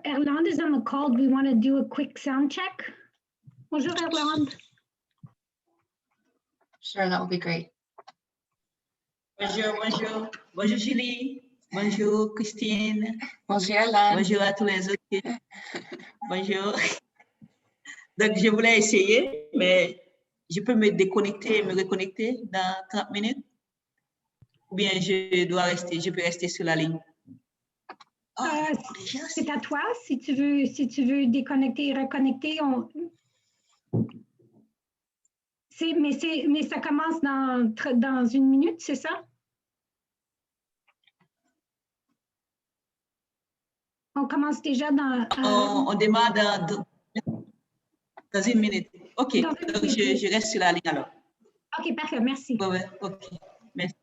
Erland is on the call. Do we want to do a quick sound check? Bonjour, Erland. Sure, that would be great. Bonjour, bonjour. Bonjour Julie. Bonjour Christine. Bonjour, Erland. Bonjour à tous les autres. Bonjour. Donc, je voulais essayer, mais je peux me déconnecter et me reconnecter dans 30 minutes? Ou bien je peux rester sur la ligne? C'est à toi. Si tu veux déconnecter et reconnecter, mais ça commence dans 1 minute, c'est ça? On commence déjà dans... On démarre dans 1 minute. OK, donc je reste sur la ligne alors. OK, parfait, merci. Oui, OK, merci.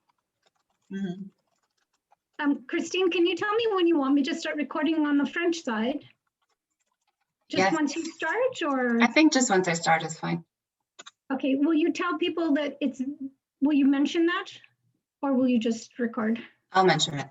Christine, can you tell me when you want me to start recording on the French side? Just once you start, or? I think just once I start is fine. Okay, will you tell people that will you mention that? Or will you just record? I'll mention it.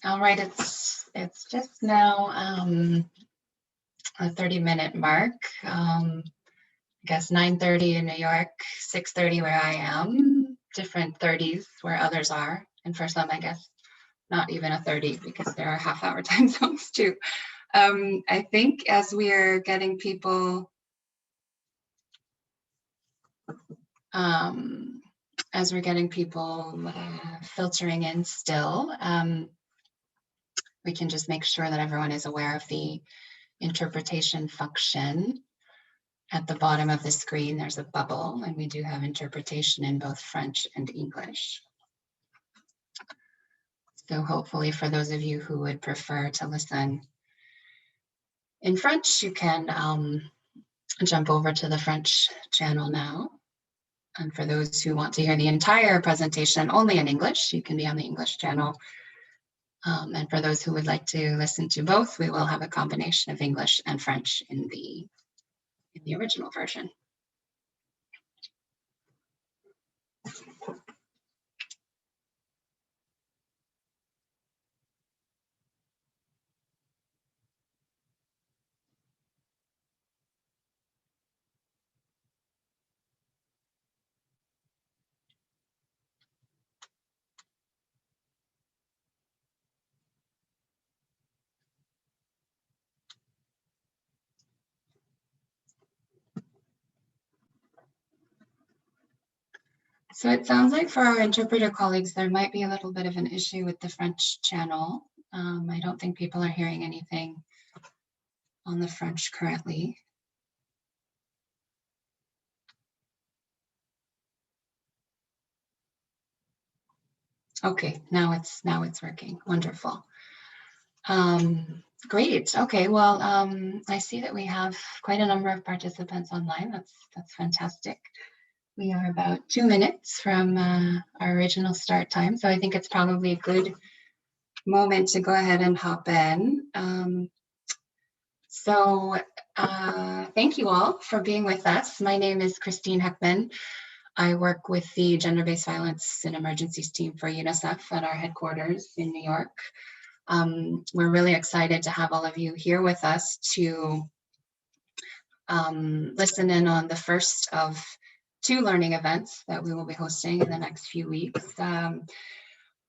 All right, it's just now a 30-minute mark. I guess 9:30 in New York, 6:30 where I am, different 30s where others are. And for some, I guess, not even a 30 because there are half-hour time zones too. I think as we're getting people filtering in still, we can just make sure that everyone is aware of the interpretation function. At the bottom of the screen, there's a bubble, and we do have interpretation in both French and English. So hopefully for those of you who would prefer to listen in French, you can jump over to the French channel now. And for those who want to hear the entire presentation only in English, you can be on the English channel. And for those who would like to listen to both, we will have a combination of English and French in the original version. So it sounds like for our interpreter colleagues, there might be a little bit of an issue with the French channel. I don't think people are hearing anything on the French currently. Okay, now it's working. Wonderful. Great. Okay, well, I see that we have quite a number of participants online. That's fantastic. We are about 2 minutes from our original start time, so I think it's probably a good moment to go ahead and hop in. Thank you all for being with us. My name is Christine Heckman. I work with the Gender-Based Violence and Emergencies team for UNICEF at our headquarters in New York. We're really excited to have all of you here with us to listen in on the first of 2 learning events that we will be hosting in the next few weeks.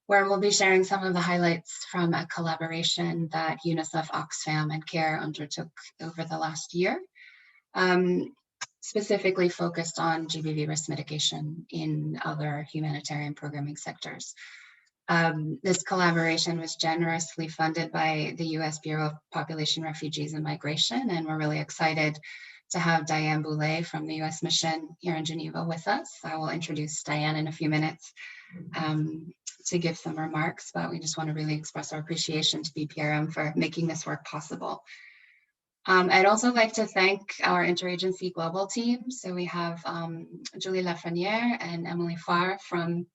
where we'll be sharing some of the highlights from a collaboration that UNICEF, Oxfam, and CARE undertook over the last year, specifically focused on GBV risk mitigation in other humanitarian programming sectors. This collaboration was generously funded by the US Bureau of Population, Refugees, and Migration, and we're really excited to have Diane Boulay from the US Mission here in Geneva with us. I will introduce Diane in a few minutes to give some remarks, but we just want to really express our appreciation to BPRM for making this work possible. I'd also like to thank our interagency global team. So we have Julie Lafreniere and Emily Farr from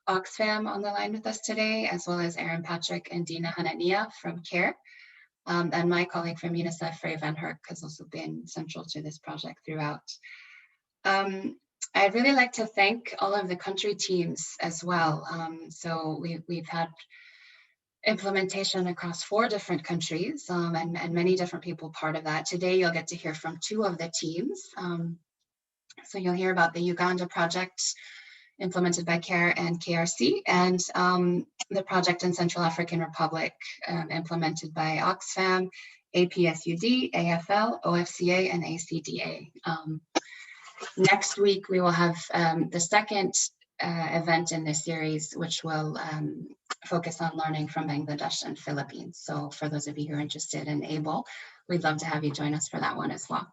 Oxfam on the line with us today, as well as Aaron Patrick and Dina Hanania from CARE. And my colleague from UNICEF, Ray Van Herk, has also been central to this project throughout. I'd really like to thank all of the country teams as well. So we've had implementation across 4 different countries and many different people part of that. Today, you'll get to hear from 2 of the teams. So you'll hear about the Uganda project implemented by CARE and KRC, and the project in Central African Republic implemented by Oxfam, APSUD, AFL, OFCA, and ACDA. Next week, we will have the second event in this series, which will focus on learning from Bangladesh and Philippines. So for those of you who are interested and able, we'd love to have you join us for that one as well.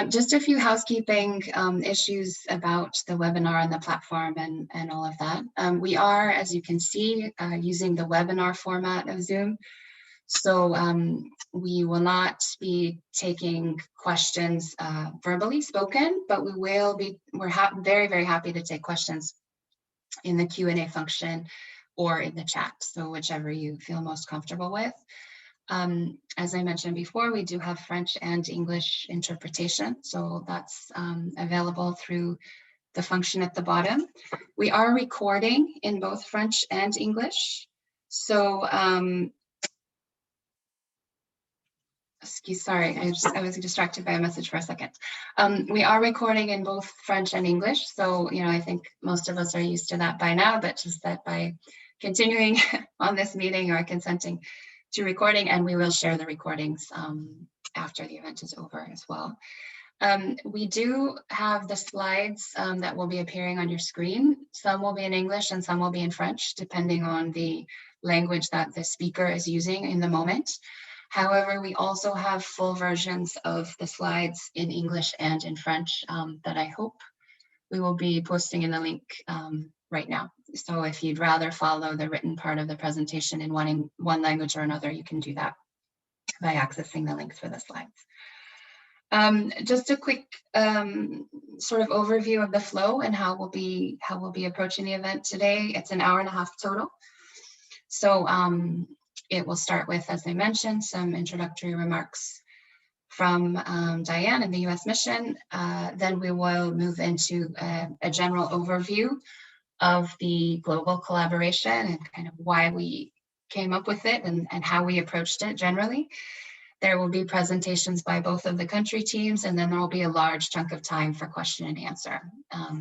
Just a few housekeeping issues about the webinar and the platform and all of that. We are, as you can see, using the webinar format of Zoom. So we will not be taking questions verbally spoken, but we're very, very happy to take questions in the Q&A function or in the chat. So whichever you feel most comfortable with. As I mentioned before, we do have French and English interpretation, so that's available through the function at the bottom. We are recording in both French and English. So, sorry, I was distracted by a message for a second. We are recording in both French and English, so I think most of us are used to that by now, but just that by continuing on this meeting, you are consenting to recording, and we will share the recordings after the event is over as well. We do have the slides that will be appearing on your screen. Some will be in English and some will be in French, depending on the language that the speaker is using in the moment. However, we also have full versions of the slides in English and in French that I hope we will be posting in the link right now. So if you'd rather follow the written part of the presentation in one language or another, you can do that by accessing the links for the slides. Just a quick sort of overview of the flow and how we'll be approaching the event today. It's an hour and a half total. So it will start with, as I mentioned, some introductory remarks from Diane and the US Mission. Then we will move into a general overview of the global collaboration and kind of why we came up with it and how we approached it generally. There will be presentations by both of the country teams, and then there will be a large chunk of time for question and answer.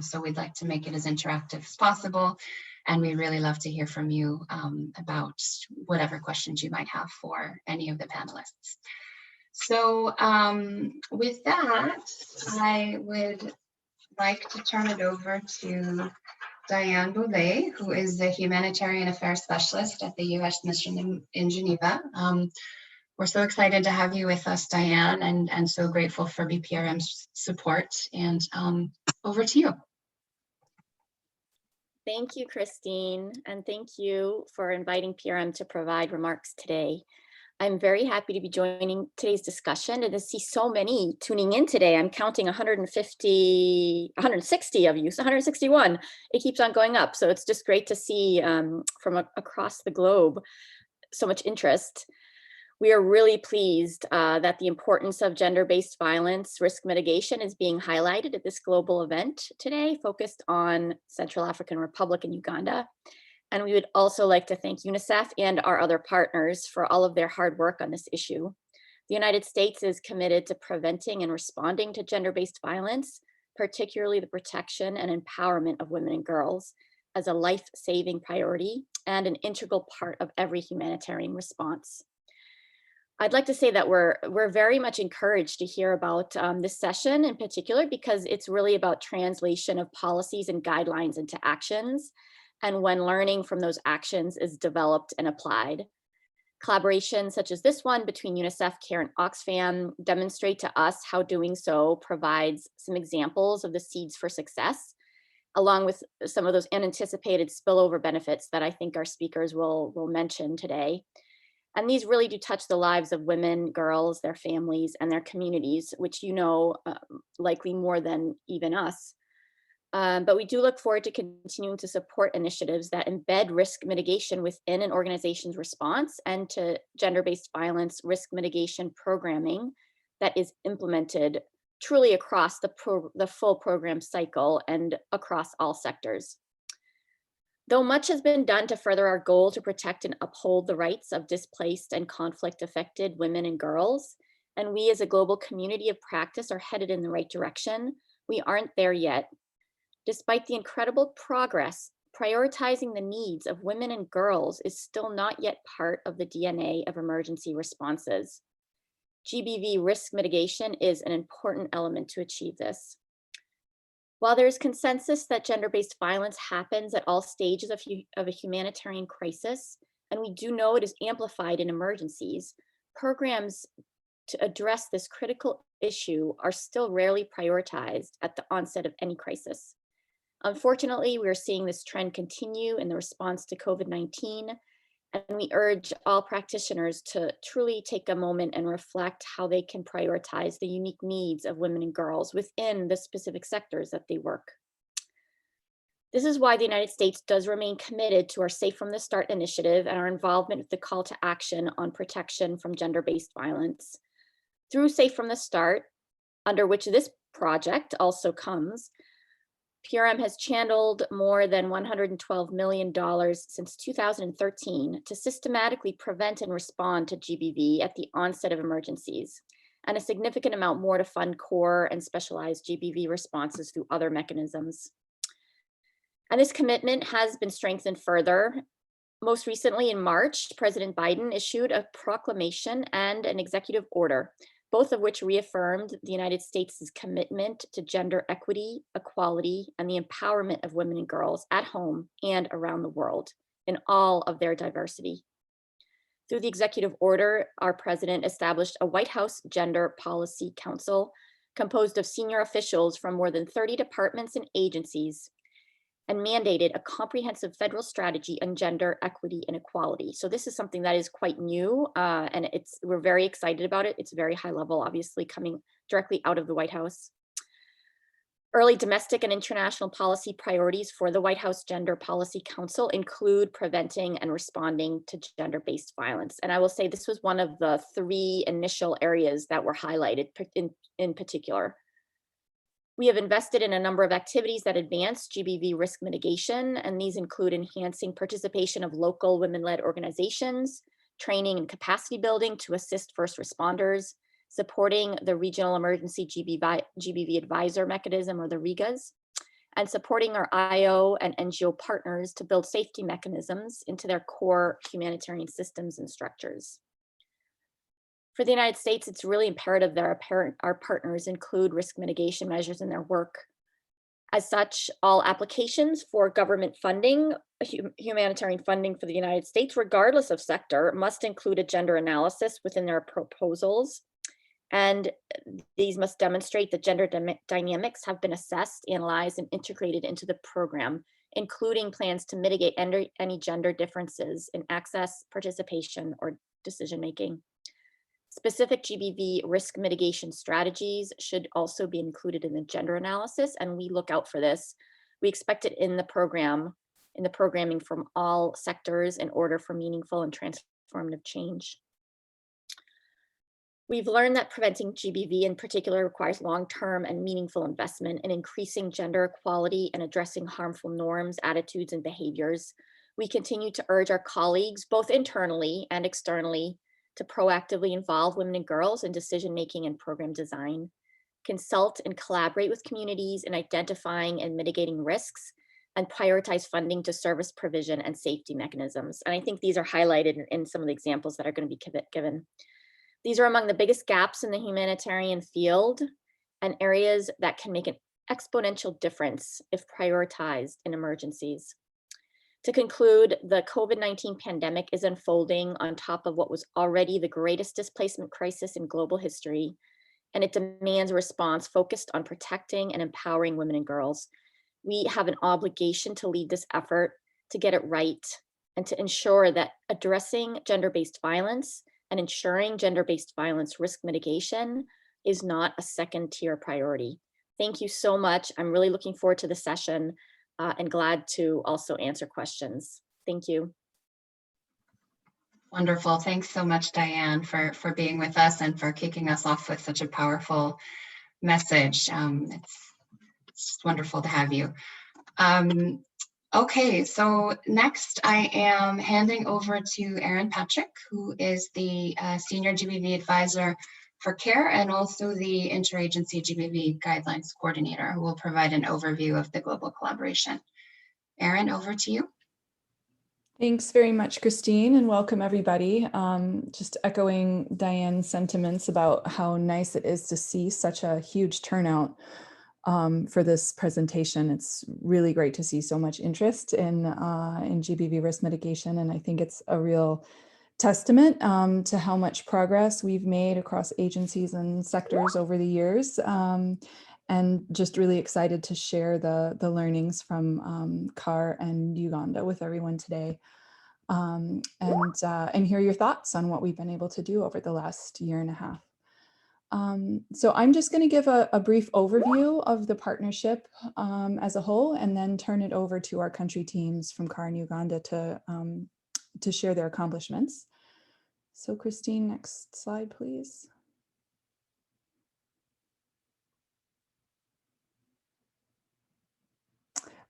So we'd like to make it as interactive as possible, and we'd really love to hear from you about whatever questions you might have for any of the panelists. So with that, I would like to turn it over to Diane Boulay, who is the Humanitarian Affairs Specialist at the US Mission in Geneva. We're so excited to have you with us, Diane, and so grateful for BPRM's support. And over to you. Thank you, Christine, and thank you for inviting PRM to provide remarks today. I'm very happy to be joining today's discussion and to see so many tuning in today. I'm counting 160 of you, so 161. It keeps on going up. So it's just great to see from across the globe so much interest. We are really pleased that the importance of gender-based violence risk mitigation is being highlighted at this global event today, focused on Central African Republic and Uganda. And we would also like to thank UNICEF and our other partners for all of their hard work on this issue. The United States is committed to preventing and responding to gender-based violence, particularly the protection and empowerment of women and girls. as a life-saving priority and an integral part of every humanitarian response. I'd like to say that we're very much encouraged to hear about this session in particular, because it's really about translation of policies and guidelines into actions, and when learning from those actions is developed and applied. Collaborations such as this one between UNICEF, CARE, and Oxfam demonstrate to us how doing so provides some examples of the seeds for success, along with some of those unanticipated spillover benefits that I think our speakers will mention today. And these really do touch the lives of women, girls, their families, and their communities, which you know likely more than even us. But we do look forward to continuing to support initiatives that embed risk mitigation within an organization's response, and to gender-based violence risk mitigation programming that is implemented truly across the full program cycle and across all sectors. Though much has been done to further our goal to protect and uphold the rights of displaced and conflict-affected women and girls, and we as a global community of practice are headed in the right direction, we aren't there yet. Despite the incredible progress, prioritizing the needs of women and girls is still not yet part of the DNA of emergency responses. GBV risk mitigation is an important element to achieve this. While there is consensus that gender-based violence happens at all stages of a humanitarian crisis, and we do know it is amplified in emergencies, programs to address this critical issue are still rarely prioritized at the onset of any crisis. Unfortunately, we're seeing this trend continue in the response to COVID-19, and we urge all practitioners to truly take a moment and reflect how they can prioritize the unique needs of women and girls within the specific sectors that they work. This is why the United States does remain committed to our Safe from the Start initiative and our involvement with the call to action on protection from gender-based violence. Through Safe from the Start, under which this project also comes, PRM has channeled more than $112 million since 2013 to systematically prevent and respond to GBV at the onset of emergencies, and a significant amount more to fund core and specialized GBV responses through other mechanisms. And this commitment has been strengthened further. Most recently in March, President Biden issued a proclamation and an executive order, both of which reaffirmed the United States' commitment to gender equity, equality, and the empowerment of women and girls at home and around the world in all of their diversity. Through the executive order, our president established a White House Gender Policy Council composed of senior officials from more than 30 departments and agencies, and mandated a comprehensive federal strategy on gender equity and equality. So this is something that is quite new, and we're very excited about it. It's very high level, obviously coming directly out of the White House. Early domestic and international policy priorities for the White House Gender Policy Council include preventing and responding to gender-based violence. And I will say this was one of the 3 initial areas that were highlighted in particular. We have invested in a number of activities that advance GBV risk mitigation, and these include enhancing participation of local women-led organizations, training and capacity building to assist first responders, supporting the Regional Emergency GBV Advisor Mechanism, or the REGAs, and supporting our IO and NGO partners to build safety mechanisms into their core humanitarian systems and structures. For the United States, it's really imperative that our partners include risk mitigation measures in their work. As such, all applications for government funding, humanitarian funding for the United States, regardless of sector, must include a gender analysis within their proposals. And these must demonstrate that gender dynamics have been assessed, analyzed, and integrated into the program, including plans to mitigate any gender differences in access, participation, or decision-making. Specific GBV risk mitigation strategies should also be included in the gender analysis, and we look out for this. We expect it in the programming from all sectors in order for meaningful and transformative change. We've learned that preventing GBV in particular requires long-term and meaningful investment in increasing gender equality and addressing harmful norms, attitudes, and behaviors. We continue to urge our colleagues, both internally and externally, to proactively involve women and girls in decision-making and program design, consult and collaborate with communities in identifying and mitigating risks, and prioritize funding to service provision and safety mechanisms. And I think these are highlighted in some of the examples that are going to be given. These are among the biggest gaps in the humanitarian field and areas that can make an exponential difference if prioritized in emergencies. To conclude, the COVID-19 pandemic is unfolding on top of what was already the greatest displacement crisis in global history, and it demands a response focused on protecting and empowering women and girls. We have an obligation to lead this effort, to get it right, and to ensure that addressing gender-based violence and ensuring gender-based violence risk mitigation is not a second-tier priority. Thank you so much. I'm really looking forward to the session and glad to also answer questions. Thank you. Wonderful. Thanks so much, Diane, for being with us and for kicking us off with such a powerful message. It's just wonderful to have you. Okay, so next I am handing over to Erin Patrick, who is the Senior GBV Advisor for Care and also the Interagency GBV Guidelines Coordinator, who will provide an overview of the global collaboration. Erin, over to you. Thanks very much, Christine, and welcome everybody. Just echoing Diane's sentiments about how nice it is to see such a huge turnout for this presentation. It's really great to see so much interest in GBV risk mitigation, and I think it's a real testament to how much progress we've made across agencies and sectors over the years. And just really excited to share the learnings from CAR and Uganda with everyone today, and hear your thoughts on what we've been able to do over the last year and a half. So I'm just going to give a brief overview of the partnership as a whole, and then turn it over to our country teams from CAR and Uganda to share their accomplishments. So Christine, next slide, please.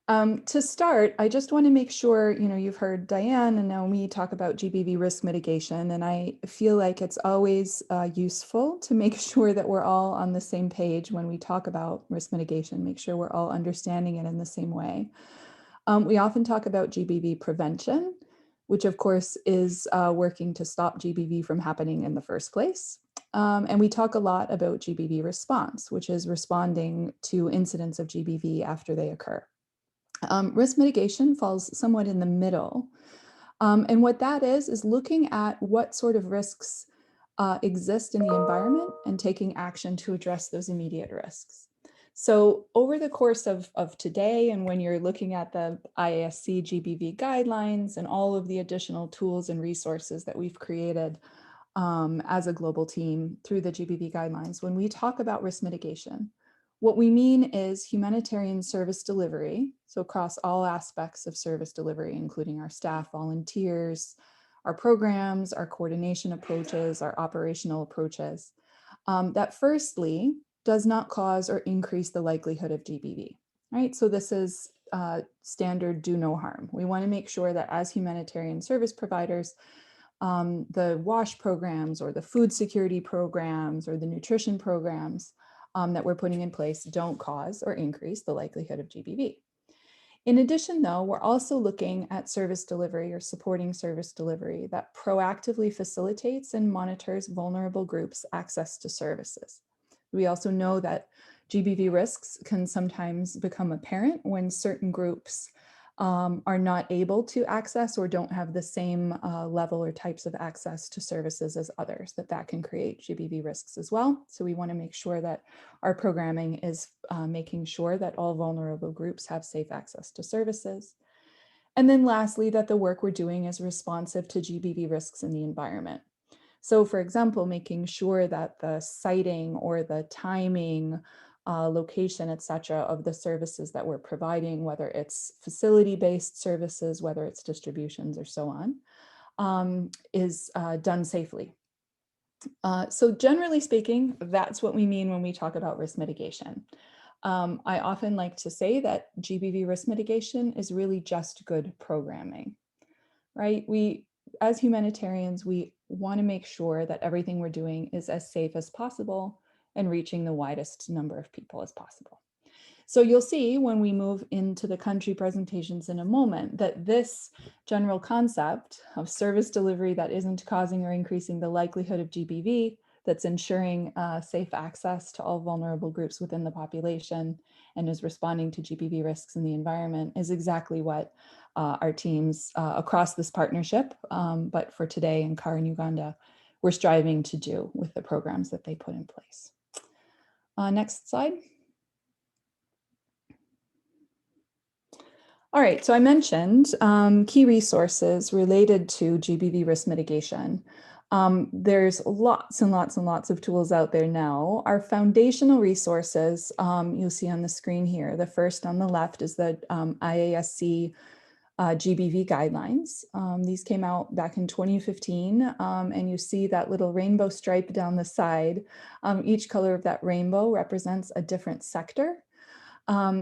To start, I just want to make sure, you've heard Diane and Naomi talk about GBV risk mitigation, and I feel like it's always useful to make sure that we're all on the same page when we talk about risk mitigation, make sure we're all understanding it in the same way. We often talk about GBV prevention, which of course is working to stop GBV from happening in the first place. And we talk a lot about GBV response, which is responding to incidents of GBV after they occur. Risk mitigation falls somewhat in the middle. And what that is looking at what sort of risks exist in the environment and taking action to address those immediate risks. So over the course of today, and when you're looking at the IASC GBV guidelines and all of the additional tools and resources that we've created as a global team through the GBV guidelines, when we talk about risk mitigation, what we mean is humanitarian service delivery, so across all aspects of service delivery, including our staff, volunteers, our programs, our coordination approaches, our operational approaches, that firstly does not cause or increase the likelihood of GBV, right? So this is standard do no harm. We want to make sure that as humanitarian service providers, the WASH programs or the food security programs or the nutrition programs that we're putting in place don't cause or increase the likelihood of GBV. In addition, though, we're also looking at service delivery or supporting service delivery that proactively facilitates and monitors vulnerable groups' access to services. We also know that GBV risks can sometimes become apparent when certain groups are not able to access or don't have the same level or types of access to services as others, that can create GBV risks as well. So we want to make sure that our programming is making sure that all vulnerable groups have safe access to services. And then lastly, that the work we're doing is responsive to GBV risks in the environment. So for example, making sure that the siting or the timing, location, et cetera, of the services that we're providing, whether it's facility-based services, whether it's distributions or so on, is done safely. So generally speaking, that's what we mean when we talk about risk mitigation. I often like to say that GBV risk mitigation is really just good programming, right? As humanitarians, we want to make sure that everything we're doing is as safe as possible and reaching the widest number of people as possible. So you'll see when we move into the country presentations in a moment that this general concept of service delivery that isn't causing or increasing the likelihood of GBV, that's ensuring safe access to all vulnerable groups within the population and is responding to GBV risks in the environment, is exactly what our teams across this partnership, but for today in CAR in Uganda, we're striving to do with the programs that they put in place. Next slide. All right, so I mentioned key resources related to GBV risk mitigation. There's lots and lots and lots of tools out there now. Our foundational resources, you'll see on the screen here. The first on the left is the IASC GBV guidelines. These came out back in 2015, and you see that little rainbow stripe down the side. Each color of that rainbow represents a different sector.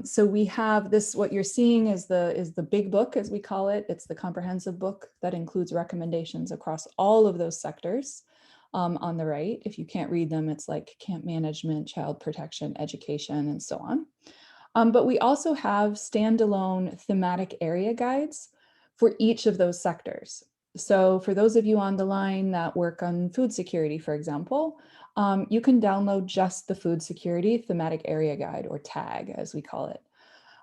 So we have this, what you're seeing is the big book, as we call it. It's the comprehensive book that includes recommendations across all of those sectors on the right. If you can't read them, it's like camp management, child protection, education, and so on. But we also have standalone thematic area guides for each of those sectors. So for those of you on the line that work on food security, for example, you can download just the food security thematic area guide, or TAG as we call it.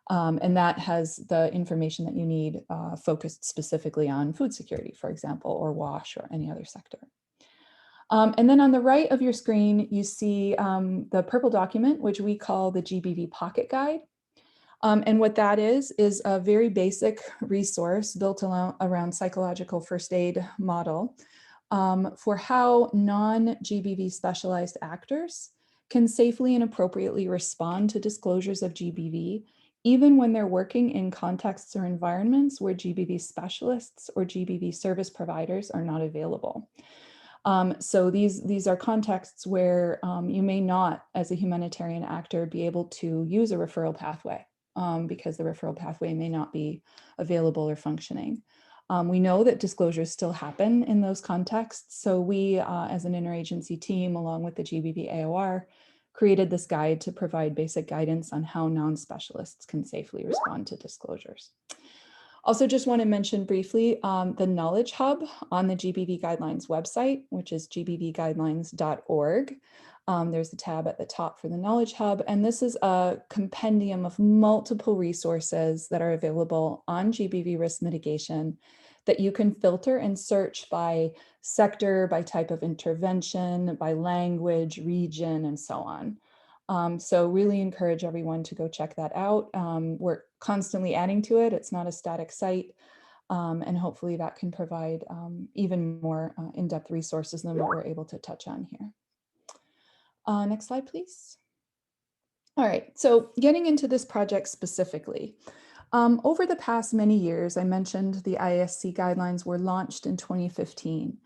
And that has the information that you need focused specifically on food security, for example, or WASH or any other sector. And then on the right of your screen, you see the purple document, which we call the GBV Pocket Guide. And what that is a very basic resource built around psychological first aid model for how non-GBV specialized actors can safely and appropriately respond to disclosures of GBV, even when they're working in contexts or environments where GBV specialists or GBV service providers are not available. So these are contexts where you may not, as a humanitarian actor, be able to use a referral pathway because the referral pathway may not be available or functioning. We know that disclosures still happen in those contexts. So we, as an interagency team, along with the GBV AOR, created this guide to provide basic guidance on how non-specialists can safely respond to disclosures. Also just want to mention briefly the Knowledge Hub on the GBV Guidelines website, which is gbvguidelines.org. There's a tab at the top for the Knowledge Hub, and this is a compendium of multiple resources that are available on GBV risk mitigation that you can filter and search by sector, by type of intervention, by language, region, and so on. So really encourage everyone to go check that out. We're constantly adding to it. It's not a static site. And hopefully that can provide even more in-depth resources than what we're able to touch on here. Next slide, please. All right, so getting into this project specifically. Over the past many years, I mentioned the IASC guidelines were launched in 2015.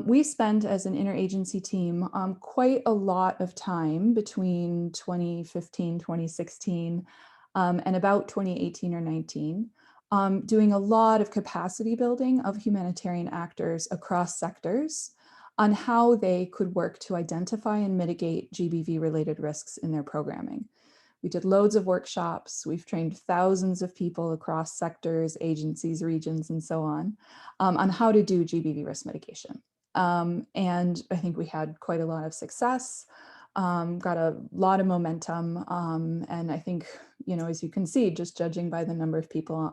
We spent, as an interagency team, quite a lot of time between 2015, 2016, and about 2018 or 19, doing a lot of capacity building of humanitarian actors across sectors on how they could work to identify and mitigate GBV-related risks in their programming. We did loads of workshops. We've trained thousands of people across sectors, agencies, regions, and so on how to do GBV risk mitigation. And I think we had quite a lot of success, got a lot of momentum. And I think, you know, as you can see, just judging by the number of people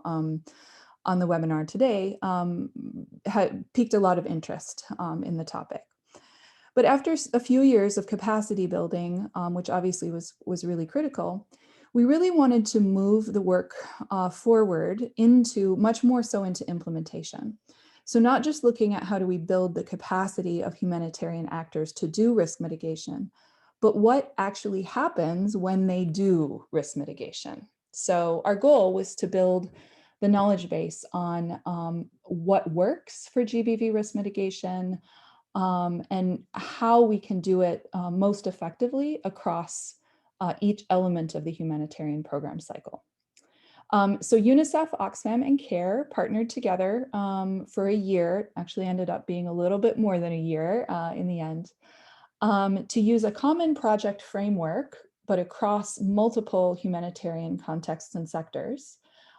on the webinar today, had piqued a lot of interest in the topic. But after a few years of capacity building, which obviously was really critical, we really wanted to move the work forward into much more so into implementation. So not just looking at how do we build the capacity of humanitarian actors to do risk mitigation, but what actually happens when they do risk mitigation. So our goal was to build the knowledge base on what works for GBV risk mitigation, and how we can do it most effectively across each element of the humanitarian program cycle. So UNICEF, Oxfam, and CARE partnered together for a year, actually ended up being a little bit more than a year in the end, to use a common project framework but across multiple humanitarian contexts and sectors,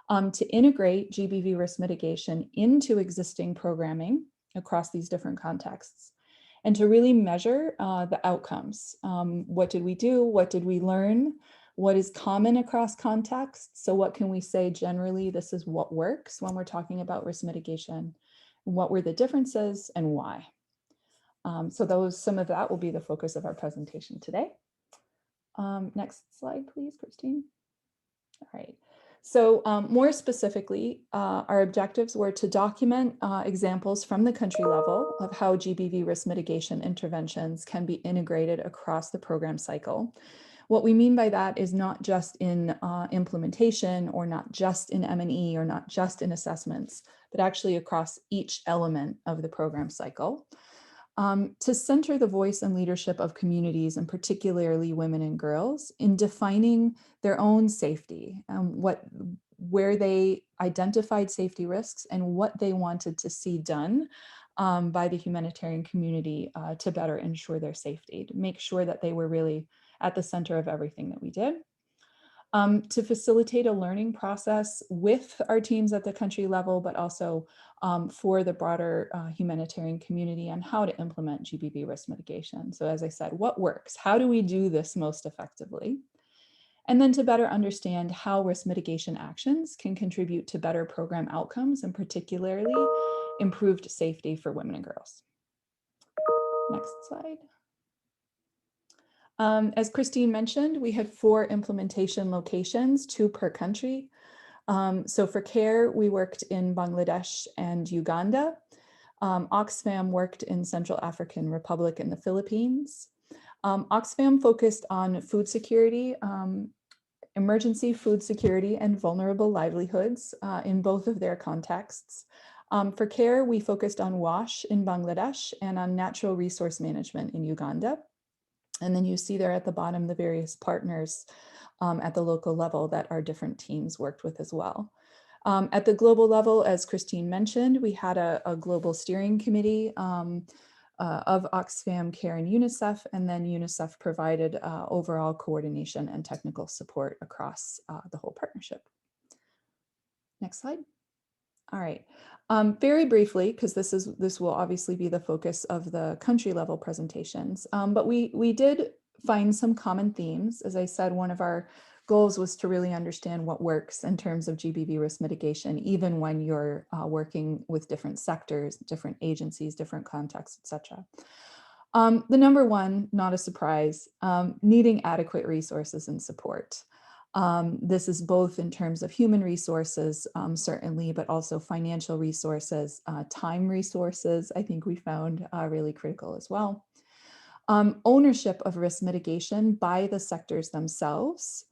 to integrate GBV risk mitigation into existing programming across these different contexts, and to really measure the outcomes. What did we do? What did we learn? What is common across contexts? So what can we say generally, this is what works when we're talking about risk mitigation? What were the differences and why? So some of that will be the focus of our presentation today. Next slide, please, Christine. All right. So more specifically, our objectives were to document examples from the country level of how GBV risk mitigation interventions can be integrated across the program cycle. What we mean by that is not just in implementation, or not just in M&E, or not just in assessments, but actually across each element of the program cycle. To center the voice and leadership of communities, and particularly women and girls, in defining their own safety, where they identified safety risks and what they wanted to see done by the humanitarian community to better ensure their safety, to make sure that they were really at the center of everything that we did. To facilitate a learning process with our teams at the country level, but also for the broader humanitarian community on how to implement GBV risk mitigation. So as I said, what works? How do we do this most effectively? And then to better understand how risk mitigation actions can contribute to better program outcomes, and particularly improved safety for women and girls. Next slide. As Christine mentioned, we had 4 implementation locations, 2 per country. So for CARE, we worked in Bangladesh and Uganda. Oxfam worked in Central African Republic and the Philippines. Oxfam focused on food security, emergency food security and vulnerable livelihoods in both of their contexts. For CARE, we focused on WASH in Bangladesh and on natural resource management in Uganda. And then you see there at the bottom the various partners at the local level that our different teams worked with as well. At the global level, as Christine mentioned, we had a global steering committee of Oxfam, CARE, and UNICEF, and then UNICEF provided overall coordination and technical support across the whole partnership. Next slide. All right. Very briefly, because this will obviously be the focus of the country level presentations, but we did find some common themes. As I said, one of our goals was to really understand what works in terms of GBV risk mitigation, even when you're working with different sectors, different agencies, different contexts, etc. The number one, not a surprise, needing adequate resources and support. This is both in terms of human resources, certainly, but also financial resources, time resources, I think we found really critical as well. Ownership of risk mitigation by the sectors themselves.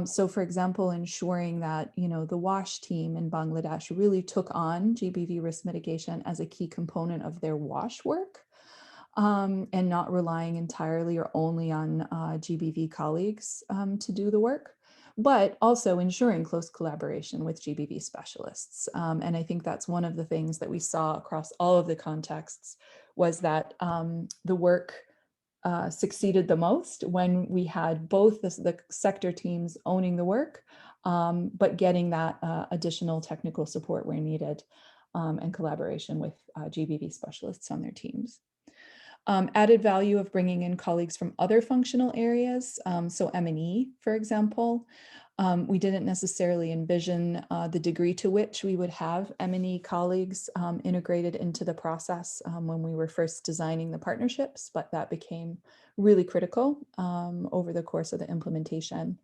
So for example, ensuring that, the WASH team in Bangladesh really took on GBV risk mitigation as a key component of their WASH work, and not relying entirely or only on GBV colleagues to do the work, but also ensuring close collaboration with GBV specialists. And I think that's one of the things that we saw across all of the contexts, was that the work succeeded the most when we had both the sector teams owning the work, but getting that additional technical support where needed, and collaboration with GBV specialists on their teams. Added value of bringing in colleagues from other functional areas, so M&E, for example. We didn't necessarily envision the degree to which we would have M&E colleagues integrated into the process when we were first designing the partnerships, but that became really critical over the course of the implementation.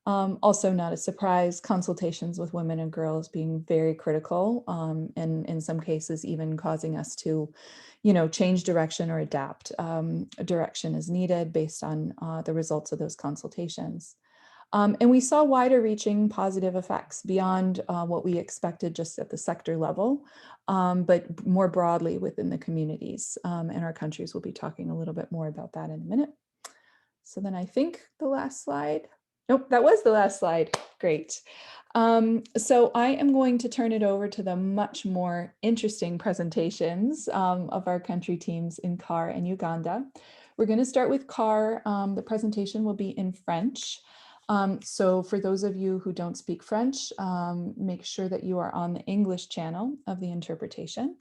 Also not a surprise, consultations with women and girls being very critical, and in some cases even causing us to, change direction or adapt direction as needed based on the results of those consultations. And we saw wider reaching positive effects beyond what we expected just at the sector level, but more broadly within the communities and our countries. We'll be talking a little bit more about that in a minute. So then I think the last slide. Nope, that was the last slide. Great. So I am going to turn it over to the much more interesting presentations of our country teams in CAR and Uganda. We're going to start with CAR. The presentation will be in French. So for those of you who don't speak French, make sure that you are on the English channel of the interpretation.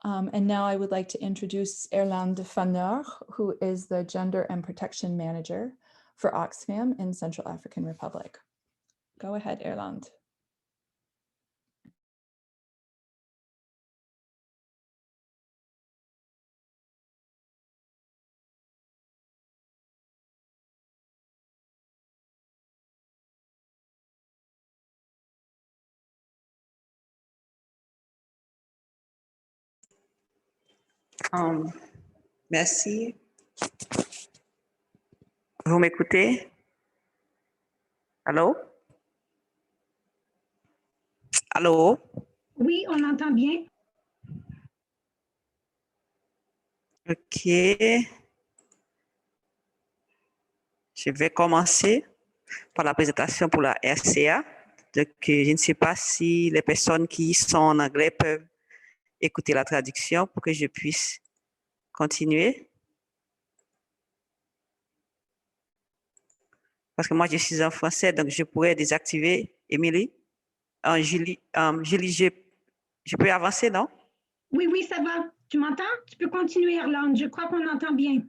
And now I would like to introduce Erlande Faneur, who is the Gender and Protection Manager for Oxfam in Central African Republic. Go ahead, Erlande. Merci. Vous m'écoutez? Allô? Allô? Oui, on entend bien. OK. Je vais commencer par la présentation pour la RCA. Donc, je ne sais pas si les personnes qui sont en anglais peuvent écouter la traduction pour que je puisse continuer. Parce que moi, je suis en français, donc je pourrais désactiver. Émilie, Julie, je peux avancer, non? Oui, oui, ça va. Tu m'entends? Tu peux continuer, Erlande. Je crois qu'on entend bien.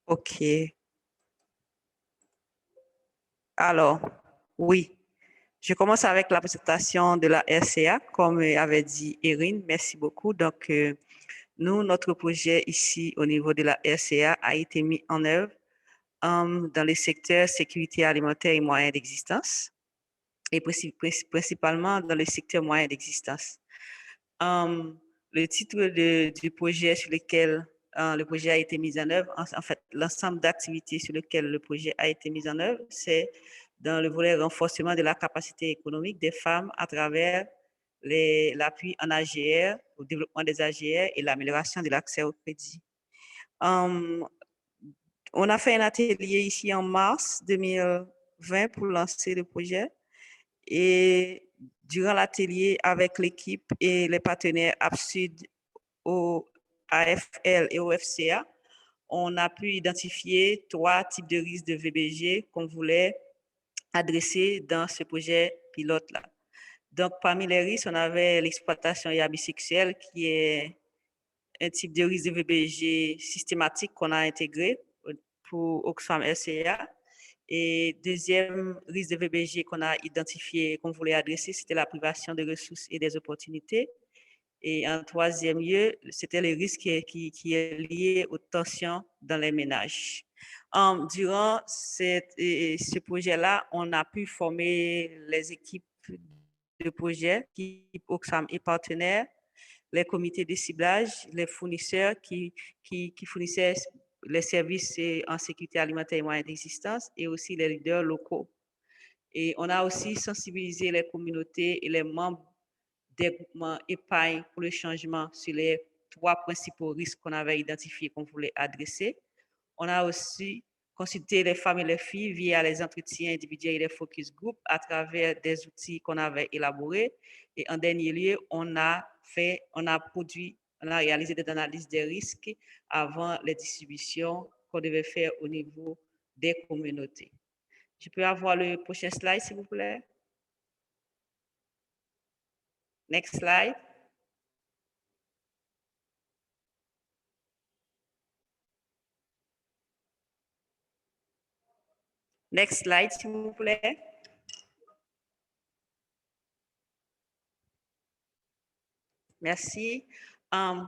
OK. Alors, oui, je commence avec la présentation de la RCA, comme avait dit Erin. Merci beaucoup. Donc, nous, notre projet ici au niveau de la RCA a été mis en œuvre dans les secteurs sécurité alimentaire et moyens d'existence, et principalement dans le secteur moyen d'existence. Le titre du projet sur lequel le projet a été mis en œuvre, en fait, l'ensemble d'activités sur lesquelles le projet a été mis en œuvre, c'est dans le volet renforcement de la capacité économique des femmes à travers l'appui en AGR, au développement des AGR et l'amélioration de l'accès au crédit. On a fait un atelier ici en mars 2020 pour lancer le projet. Et durant l'atelier avec l'équipe et les partenaires AppSud, au AFL et au FCA, on a pu identifier 3 types de risques de VBG qu'on voulait adresser dans ce projet pilote-là. Donc, parmi les risques, on avait l'exploitation sexuelle qui est un type de risque de VBG systématique qu'on a intégré pour Oxfam RCA. Et deuxième risque de VBG qu'on a identifié, qu'on voulait adresser, c'était la privation de ressources et des opportunités. Et en troisième lieu, c'était le risque qui est lié aux tensions dans les ménages. Durant ce projet-là, on a pu former les équipes de projet, équipes Oxfam et partenaires, les comités de ciblage, les fournisseurs qui fournissaient les services en sécurité alimentaire et moyens d'existence, et aussi les leaders locaux. Et on a aussi sensibilisé les communautés et les membres des groupements épargne pour le changement sur les 3 principaux risques qu'on avait identifiés qu'on voulait adresser. On a aussi consulté les femmes et les filles via les entretiens individuels et les focus group à travers des outils qu'on avait élaborés. Et en dernier lieu, on a réalisé des analyses des risques avant les distributions qu'on devait faire au niveau des communautés. Je peux avoir le prochain slide, s'il vous plaît? Next slide. Next slide, s'il vous plaît. Merci.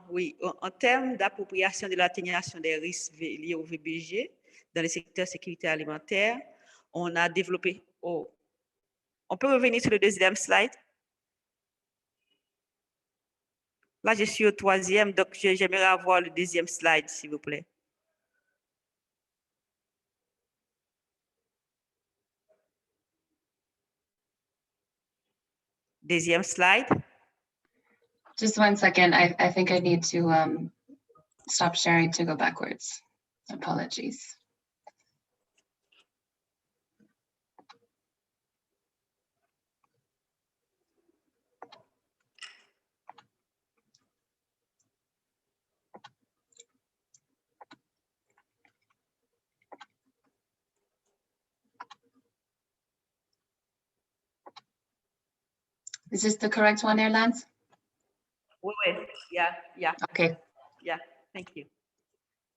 Oui, en termes d'appropriation de l'atténuation des risques liés au VBG dans le secteur sécurité alimentaire, on a développé... Oh, on peut revenir sur le deuxième slide? Là, je suis au 3e, donc j'aimerais avoir le deuxième slide, s'il vous plaît. Deuxième slide. Just 1 second. I think I need to stop sharing to go backwards. Apologies. Is this the correct one there, Lance? Oui, yeah, Okay. yeah, thank you.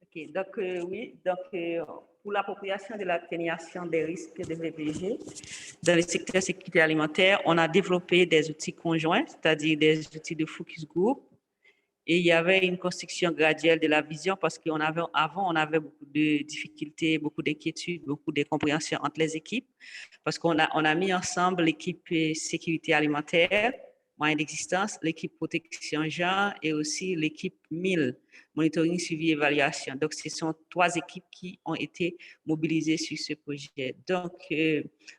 OK, donc oui, donc pour l'appropriation de l'atténuation des risques de VBG dans le secteur sécurité alimentaire, on a développé des outils conjoints, c'est-à-dire des outils de focus group. Et il y avait une construction graduelle de la vision parce qu'avant, on avait beaucoup de difficultés, beaucoup d'inquiétudes, beaucoup de compréhension entre les équipes parce qu'on a mis ensemble l'équipe sécurité alimentaire, moyens d'existence, l'équipe protection genre et aussi l'équipe 1000, monitoring, suivi, évaluation. Donc, ce sont 3 équipes qui ont été mobilisées sur ce projet. Donc,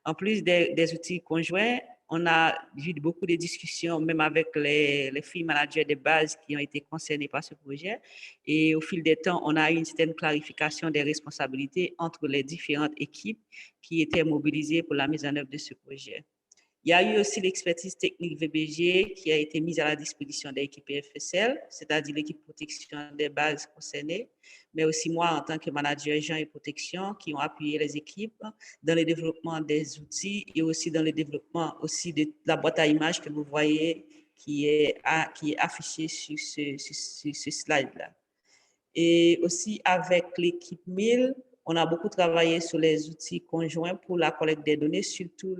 en plus des outils conjoints, on a eu beaucoup de discussions, même avec les filles managers de base qui ont été concernés par ce projet. Et au fil des temps, on a eu une certaine clarification des responsabilités entre les différentes équipes qui étaient mobilisées pour la mise en œuvre de ce projet. Il y a eu aussi l'expertise technique VBG qui a été mise à la disposition de l'équipe FSL, c'est-à-dire l'équipe protection des bases concernées, mais aussi moi en tant que manager gens et protection qui ont appuyé les équipes dans le développement des outils et aussi dans le développement aussi de la boîte à images que vous voyez qui est affichée sur ce slide-là. Et aussi avec l'équipe 1000, on a beaucoup travaillé sur les outils conjoints pour la collecte des données, surtout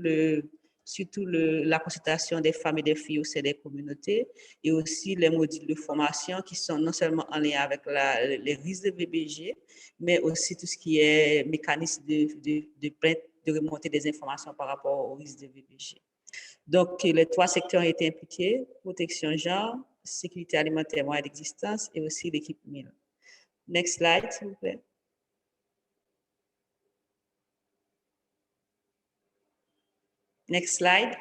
la consultation des femmes et des filles au sein des communautés et aussi les modules de formation qui sont non seulement en lien avec les risques de VBG, mais aussi tout ce qui est mécanisme de remonter des informations par rapport aux risques de VBG. Donc, les 3 secteurs ont été impliqués, protection genre, sécurité alimentaire, moyens d'existence et aussi l'équipe 1000. Next slide, s'il vous plaît. Next slide.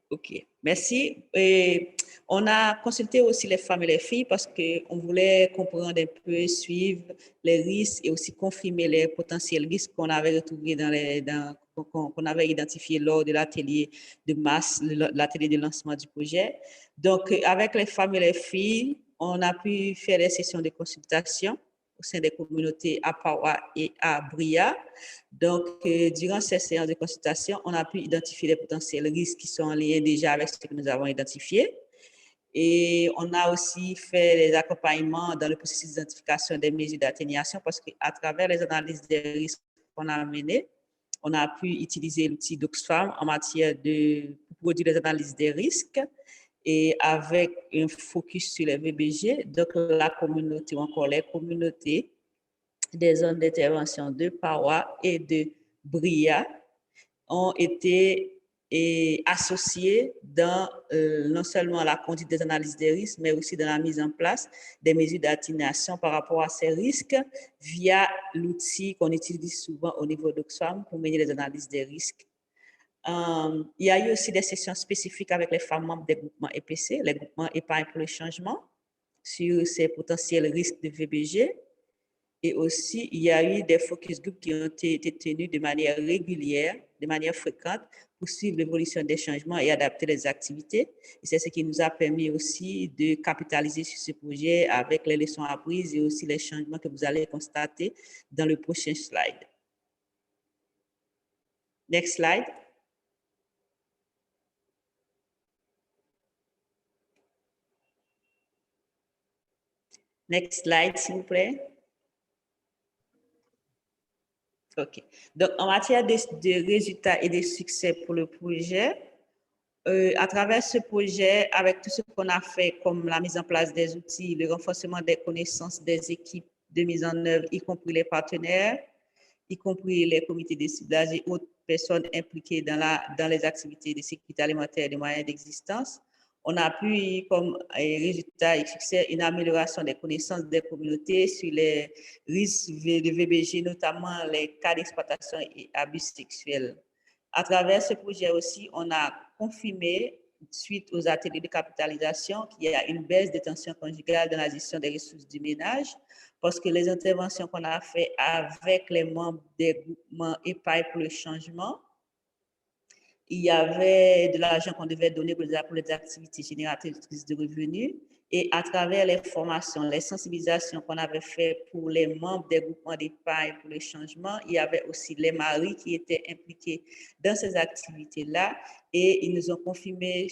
OK, merci. Et on a consulté aussi les femmes et les filles parce qu'on voulait comprendre un peu, suivre les risques et aussi confirmer les potentiels risques qu'on avait retrouvés qu'on avait identifiés lors de l'atelier de masse, l'atelier de lancement du projet. Donc, avec les femmes et les filles, on a pu faire des sessions de consultation au sein des communautés à Pawa et à Bria. Donc, durant ces séances de consultation, on a pu identifier les potentiels risques qui sont en lien déjà avec ce que nous avons identifié. Et on a aussi fait les accompagnements dans le processus d'identification des mesures d'atténuation parce qu'à travers les analyses des risques qu'on a menées, on a pu utiliser l'outil d'Oxfam en matière de produire les analyses des risques et avec un focus sur les VBG, donc la communauté ou encore les communautés des zones d'intervention de Pawa et de Bria ont été associés dans non seulement la conduite des analyses des risques, mais aussi dans la mise en place des mesures d'atténuation par rapport à ces risques via l'outil qu'on utilise souvent au niveau d'Oxfam pour mener les analyses des risques. Il y a eu aussi des sessions spécifiques avec les femmes membres des groupements EPC, les groupements épargne pour le changement, sur ces potentiels risques de VBG. Et aussi, il y a eu des focus groups qui ont été tenus de manière régulière, de manière fréquente, pour suivre l'évolution des changements et adapter les activités. Et c'est ce qui nous a permis aussi de capitaliser sur ce projet avec les leçons apprises et aussi les changements que vous allez constater dans le prochain slide. Next slide. Next slide, s'il vous plaît. OK. Donc, en matière de résultats et de succès pour le projet, à travers ce projet, avec tout ce qu'on a fait, comme la mise en place des outils, le renforcement des connaissances des équipes de mise en œuvre, y compris les partenaires, y compris les comités de ciblage et autres personnes impliquées dans les activités de sécurité alimentaire et de moyens d'existence, on a pu, comme résultat et succès, une amélioration des connaissances des communautés sur les risques de VBG, notamment les cas d'exploitation et abus sexuels. À travers ce projet aussi, on a confirmé, suite aux ateliers de capitalisation, qu'il y a une baisse des tensions conjugales dans la gestion des ressources du ménage, parce que les interventions qu'on a faites avec les membres des groupements épargne pour le changement, il y avait de l'argent qu'on devait donner pour les activités génératrices de revenus Et à travers les formations, les sensibilisations qu'on avait fait pour les membres des groupements d'épargne pour le changement, il y avait aussi les maris qui étaient impliqués dans ces activités-là et ils nous ont confirmé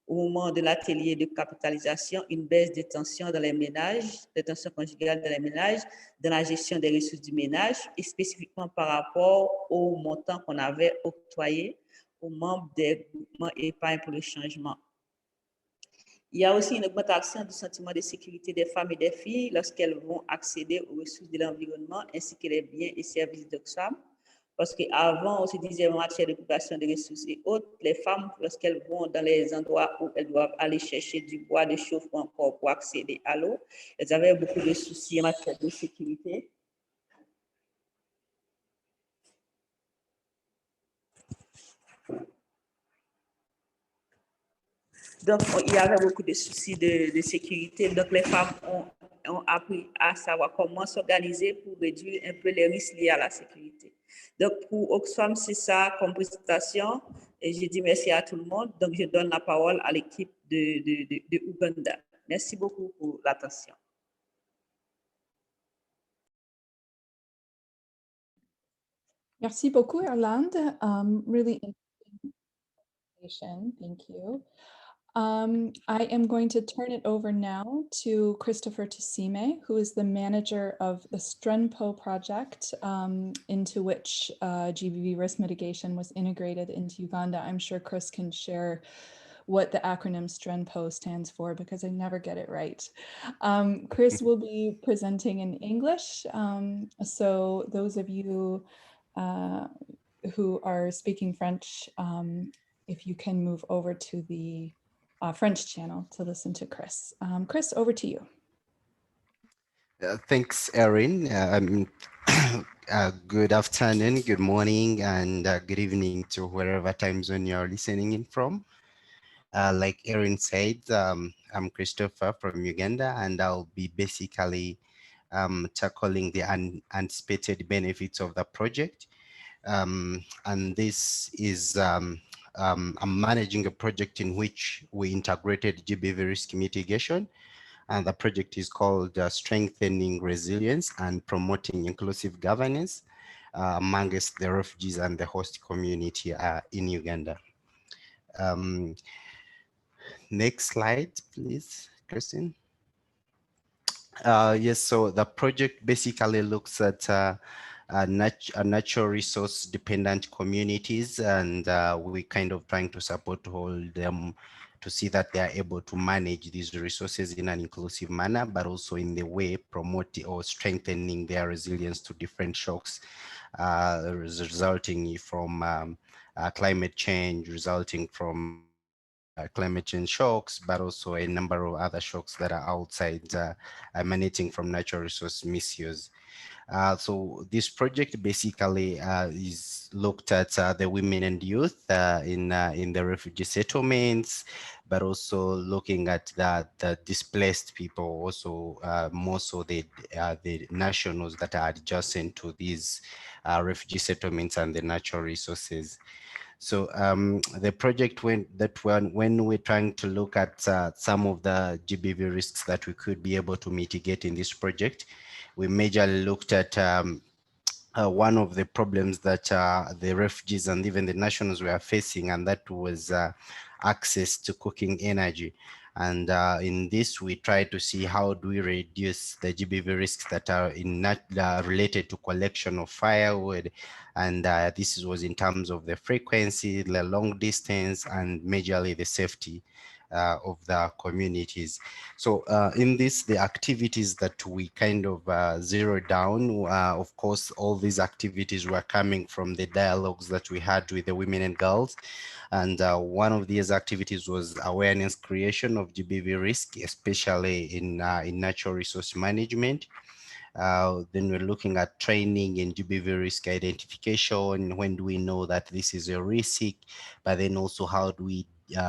au moment de l'atelier de capitalisation une baisse des tensions dans les ménages, des tensions conjugales dans les ménages, dans la gestion des ressources du ménage et spécifiquement par rapport au montant qu'on avait octroyé aux membres des groupements épargne pour le changement. Il y a aussi une augmentation du sentiment de sécurité des femmes et des filles lorsqu'elles vont accéder aux ressources de l'environnement ainsi que les biens et services d'Oxfam. Parce qu'avant, on se disait en matière d'occupation des ressources et autres, les femmes, lorsqu'elles vont dans les endroits où elles doivent aller chercher du bois de chauffe ou encore pour accéder à l'eau, elles avaient beaucoup de soucis en matière de sécurité. Donc, il y avait beaucoup de soucis de sécurité. Donc, les femmes ont appris à savoir comment s'organiser pour réduire un peu les risques liés à la sécurité. Donc, pour Oxfam, c'est ça comme présentation. Et je dis merci à tout le monde. Donc, je donne la parole à l'équipe de Ouganda. Merci beaucoup pour l'attention. Merci beaucoup, Erland. Really interesting presentation. Thank you. I am going to turn it over now to Christopher Tsime, who is the manager of the Strunpo project, into which GBV risk mitigation was integrated into Uganda. I'm sure Chris can share what the acronym Strunpo stands for because I never get it right. Chris will be presenting in English. So those of you who are speaking French, if you can move over to the French channel to listen to Chris. Chris, over to you. Thanks, Erin. Good afternoon, good morning, and good evening to wherever time zone you're listening in from. Like Erin said, I'm Christopher from Uganda, and I'll be basically tackling the unanticipated benefits of the project. And this is, I'm managing a project in which we integrated GBV risk mitigation. And the project is called Strengthening Resilience and Promoting Inclusive Governance amongst the refugees and the host community in Uganda. Next slide, please, Christine. Yes, so the project basically looks at natural resource dependent communities, and we kind of trying to support all them to see that they are able to manage these resources in an inclusive manner, but also in the way promoting or strengthening their resilience to different shocks resulting from climate change, resulting from climate change shocks, but also a number of other shocks that are outside emanating from natural resource misuse. So this project basically is looked at the women and youth in the refugee settlements, but also looking at the displaced people, also more so the nationals that are adjacent to these refugee settlements and the natural resources. So the project when we're trying to look at some of the GBV risks that we could be able to mitigate in this project, we majorly looked at one of the problems that the refugees and even the nationals were facing, and that was access to cooking energy. And in this, we try to see how do we reduce the GBV risks that are related to collection of firewood. And this was in terms of the frequency, the long distance, and majorly the safety of the communities. So in this, the activities that we kind of zeroed down, of course, all these activities were coming from the dialogues that we had with the women and girls. And one of these activities was awareness creation of GBV risk, especially in natural resource management. Then we're looking at training in GBV risk identification. When do we know that this is a risk? But then also how do we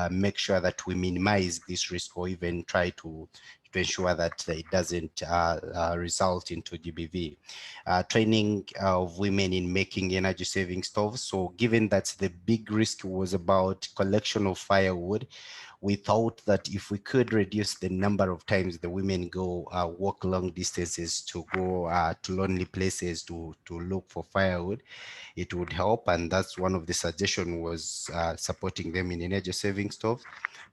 make sure that we minimize this risk or even try to ensure that it doesn't result into GBV. Training of women in making energy saving stoves. So given that the big risk was about collection of firewood, we thought that if we could reduce the number of times the women go walk long distances to go to lonely places to look for firewood, it would help. And that's one of the suggestion was supporting them in energy saving stoves,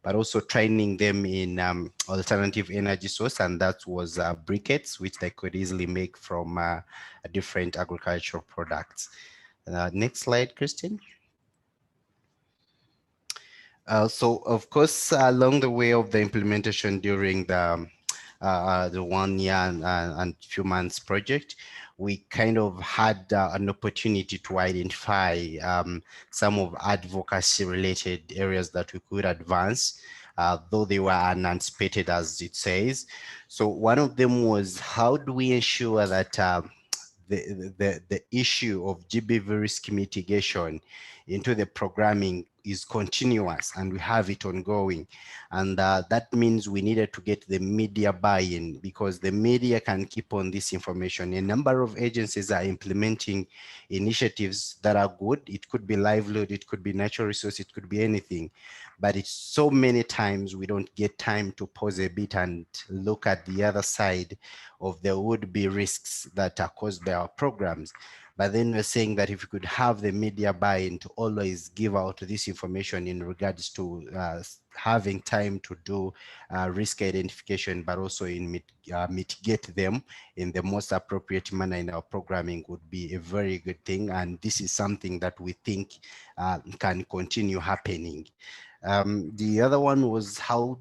but also training them in alternative energy source, and that was briquettes, which they could easily make from different agricultural products. Next slide, Christine. So of course, along the way of the implementation during the 1 year and few months project, we kind of had an opportunity to identify some of advocacy related areas that we could advance, though they were unanticipated, as it says. So one of them was, how do we ensure that the issue of GBV risk mitigation into the programming is continuous and we have it ongoing. And that means we needed to get the media buy-in, because the media can keep on this information. A number of agencies are implementing initiatives that are good. It could be livelihood, it could be natural resource, it could be anything. But it's so many times we don't get time to pause a bit and look at the other side of the would-be risks that are caused by our programs. But then we're saying that if we could have the media buy-in to always give out this information in regards to having time to do risk identification, but also in mitigate them in the most appropriate manner in our programming, would be a very good thing. And this is something that we think can continue happening. The other one was how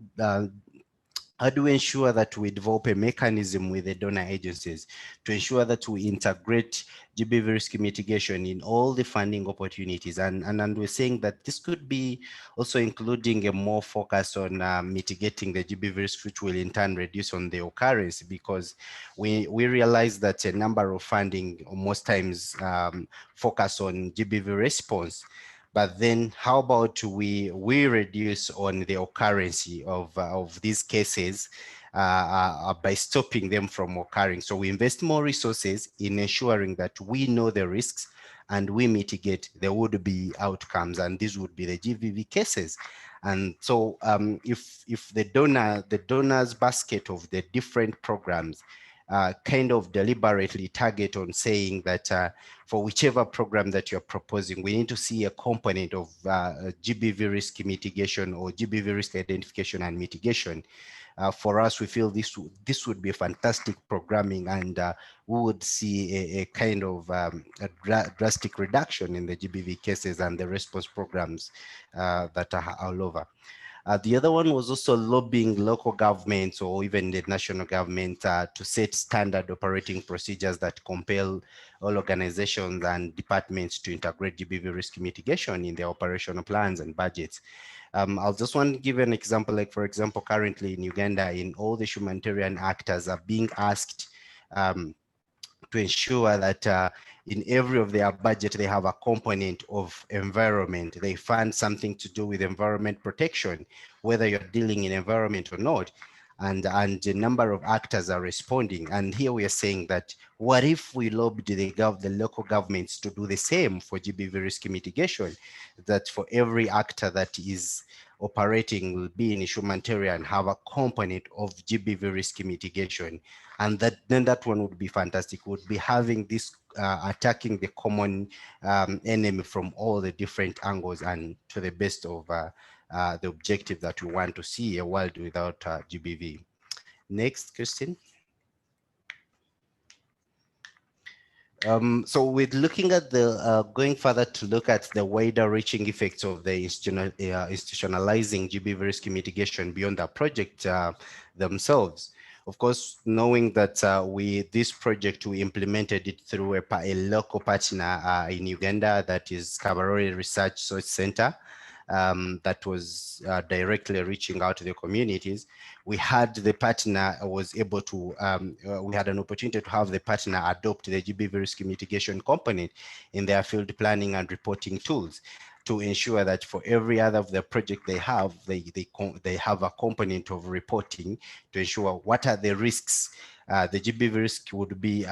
do we ensure that we develop a mechanism with the donor agencies to ensure that we integrate GBV risk mitigation in all the funding opportunities? And we're saying that this could be also including a more focus on mitigating the GBV risk, which will in turn reduce on the occurrence, because we realize that a number of funding most times focus on GBV response. But then how about we reduce on the occurrence of these cases by stopping them from occurring? So we invest more resources in ensuring that we know the risks and we mitigate the would-be outcomes, and these would be the GBV cases. And so if the donor's basket of the different programs kind of deliberately target on saying that for whichever program that you're proposing, we need to see a component of GBV risk mitigation or GBV risk identification and mitigation. For us, we feel this would be fantastic programming, and we would see a kind of drastic reduction in the GBV cases and the response programs that are all over. The other one was also lobbying local governments or even the national government to set standard operating procedures that compel all organizations and departments to integrate GBV risk mitigation in their operational plans and budgets. I'll just want to give an example, like for example, currently in Uganda, in all the humanitarian actors are being asked to ensure that in every of their budget, they have a component of environment. They fund something to do with environment protection, whether you're dealing in environment or not. And a number of actors are responding. And here we are saying that, what if we lobbied the local governments to do the same for GBV risk mitigation, that for every actor that is operating will be in humanitarian have a component of GBV risk mitigation. And then that one would be fantastic. Would be having this attacking the common enemy from all the different angles and to the best of the objective that we want to see, a world without GBV. Next, Christine. So we're looking at the going further to look at the wider reaching effects of the institutionalizing GBV risk mitigation beyond the project themselves. Of course, knowing that this project, we implemented it through a local partner in Uganda, that is Kabarore Research Center. That was directly reaching out to the communities. We had the partner was able to, we had an opportunity to have the partner adopt the GBV risk mitigation component in their field planning and reporting tools, to ensure that for every other of the project they have, they have a component of reporting to ensure what are the risks the GBV risk would be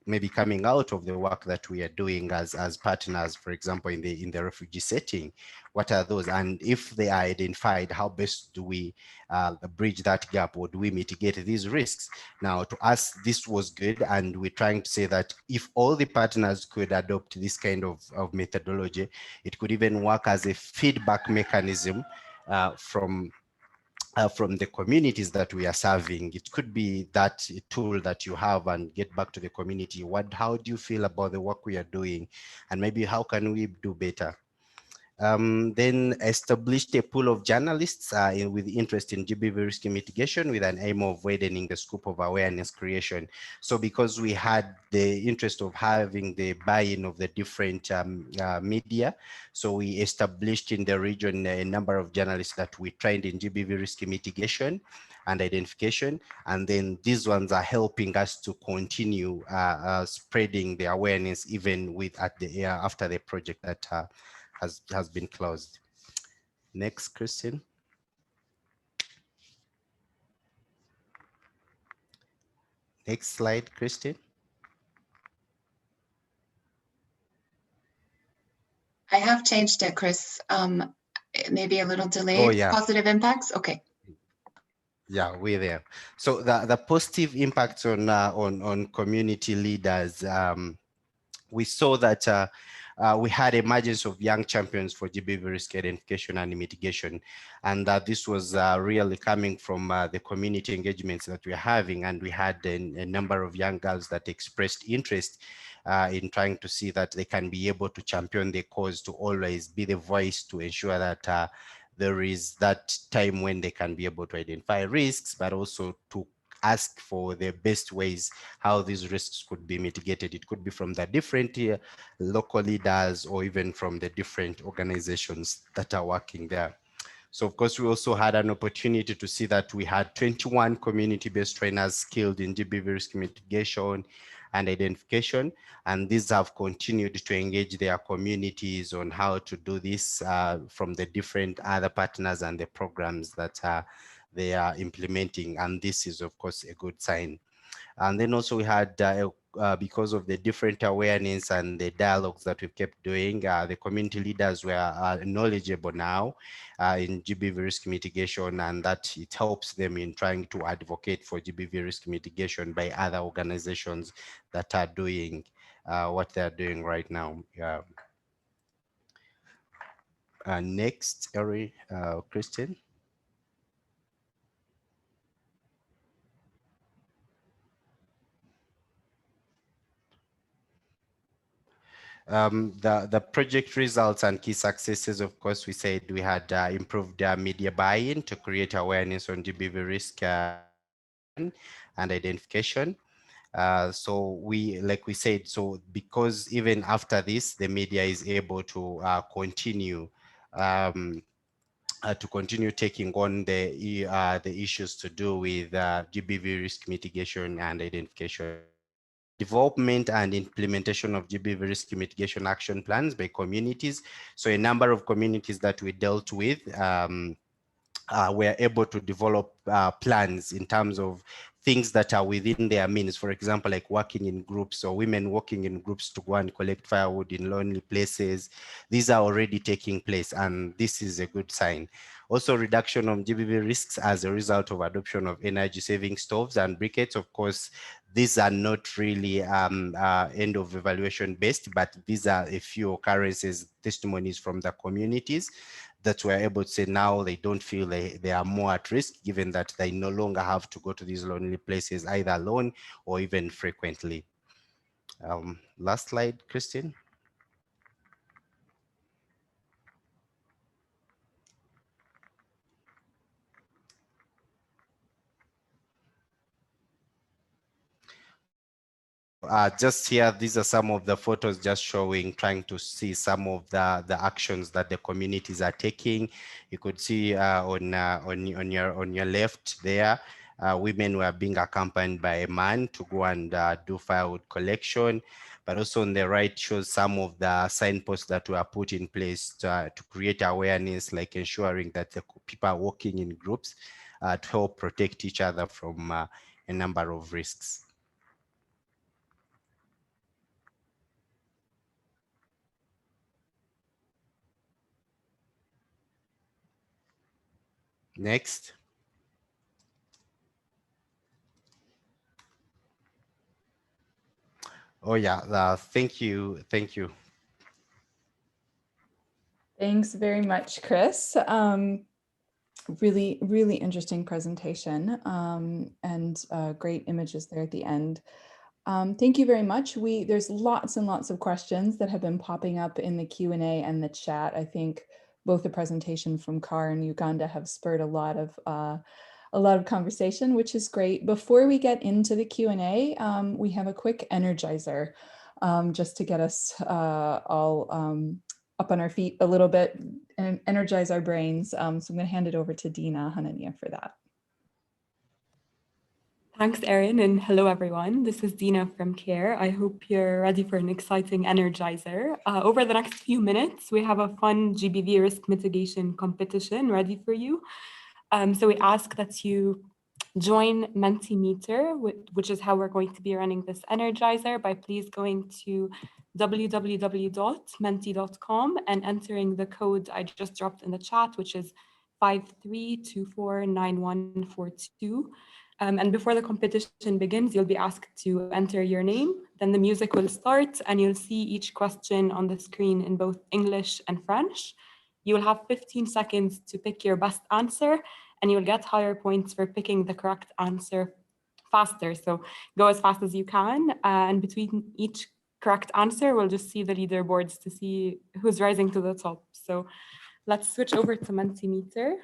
maybe coming out of the work that we are doing as partners, for example, in the refugee setting. What are those? And if they are identified, how best do we bridge that gap, or do we mitigate these risks? Now, to us, this was good, and we're trying to say that if all the partners could adopt this kind of methodology, it could even work as a feedback mechanism from the communities that we are serving. It could be that tool that you have and get back to the community. How do you feel about the work we are doing? And maybe how can we do better? Then established a pool of journalists with interest in GBV risk mitigation with an aim of widening the scope of awareness creation. So because we had the interest of having the buy-in of the different media, so we established in the region a number of journalists that we trained in GBV risk mitigation and identification, and then these ones are helping us to continue spreading the awareness even with after the project that has been closed. Next, Christine. Next slide, Christine. I have changed it, Chris. Maybe a little delayed. Oh, yeah. Positive impacts. Okay. Yeah, we're there. So the positive impacts on community leaders. We saw that we had emergence of young champions for GBV risk identification and mitigation. And this was really coming from the community engagements that we're having. And we had a number of young girls that expressed interest in trying to see that they can be able to champion their cause, to always be the voice to ensure that there is that time when they can be able to identify risks, but also to ask for the best ways how these risks could be mitigated. It could be from the different local leaders or even from the different organizations that are working there. So of course, we also had an opportunity to see that we had 21 community-based trainers skilled in GBV risk mitigation and identification. And these have continued to engage their communities on how to do this from the different other partners and the programs that they are implementing. And this is, of course, a good sign. And then also we had, because of the different awareness and the dialogues that we've kept doing, the community leaders were knowledgeable now in GBV risk mitigation, and that it helps them in trying to advocate for GBV risk mitigation by other organizations that are doing what they're doing right now. Next, Christian. The project results and key successes, of course, we said we had improved media buy-in to create awareness on GBV risk and identification. So like we said, so because even after this, the media is able to continue taking on the issues to do with GBV risk mitigation and identification. Development and implementation of GBV risk mitigation action plans by communities. So a number of communities that we dealt with were able to develop plans in terms of things that are within their means. For example, like working in groups, or women working in groups to go and collect firewood in lonely places. These are already taking place, and this is a good sign. Also, reduction of GBV risks as a result of adoption of energy saving stoves and briquettes. Of course, these are not really end of evaluation based, but these are a few occurrences, testimonies from the communities that we're able to say now they don't feel they are more at risk, given that they no longer have to go to these lonely places either alone or even frequently. Last slide, Christine. Just here, these are some of the photos just showing, trying to see some of the actions that the communities are taking. You could see on your left there, women were being accompanied by a man to go and do firewood collection. But also on the right shows some of the signposts that were put in place to create awareness, like ensuring that the people are working in groups to help protect each other from a number of risks. Next. Oh yeah, thank you. Thanks very much, Chris. Really, really interesting presentation, and great images there at the end. Thank you very much. There's lots and lots of questions that have been popping up in the Q&A and the chat. I think both the presentation from CAR and Uganda have spurred a lot of conversation, which is great. Before we get into the Q&A, we have a quick energizer just to get us all up on our feet a little bit and energize our brains. So I'm going to hand it over to Dina Hanania for that. Thanks, Erin, and hello, everyone. This is Dina from CARE. I hope you're ready for an exciting energizer. Over the next few minutes, we have a fun GBV risk mitigation competition ready for you. So we ask that you join Mentimeter, which is how we're going to be running this energizer, by please going to www.menti.com and entering the code I just dropped in the chat, which is 53249142. And before the competition begins, you'll be asked to enter your name. Then the music will start and you'll see each question on the screen in both English and French. You will have 15 seconds to pick your best answer, and you'll get higher points for picking the correct answer faster. So go as fast as you can. And between each correct answer, we'll just see the leaderboards to see who's rising to the top. So let's switch over to Mentimeter.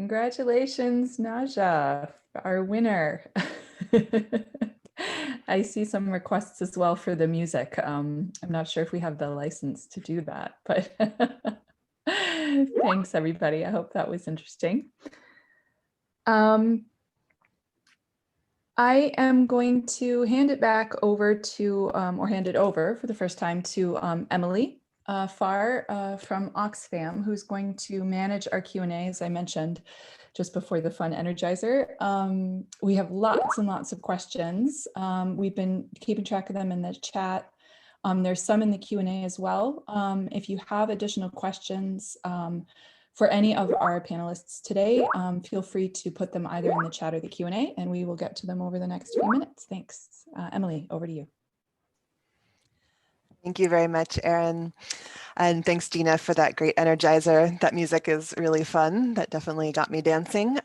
Congratulations, Naja, our winner. I see some requests as well for the music. I'm not sure if we have the license to do that, but thanks everybody. I hope that was interesting. I am going to hand it back over to, or hand it over for the first time to Emily Farr from Oxfam, who's going to manage our Q&A, as I mentioned just before the fun energizer. We have lots and lots of questions. We've been keeping track of them in the chat. There's some in the Q&A as well. If you have additional questions for any of our panelists today, feel free to put them either in the chat or the Q&A, and we will get to them over the next few minutes. Thanks. Emily, over to you. Thank you very much, Erin. And thanks, Gina, for that great energizer. That music is really fun. That definitely got me dancing.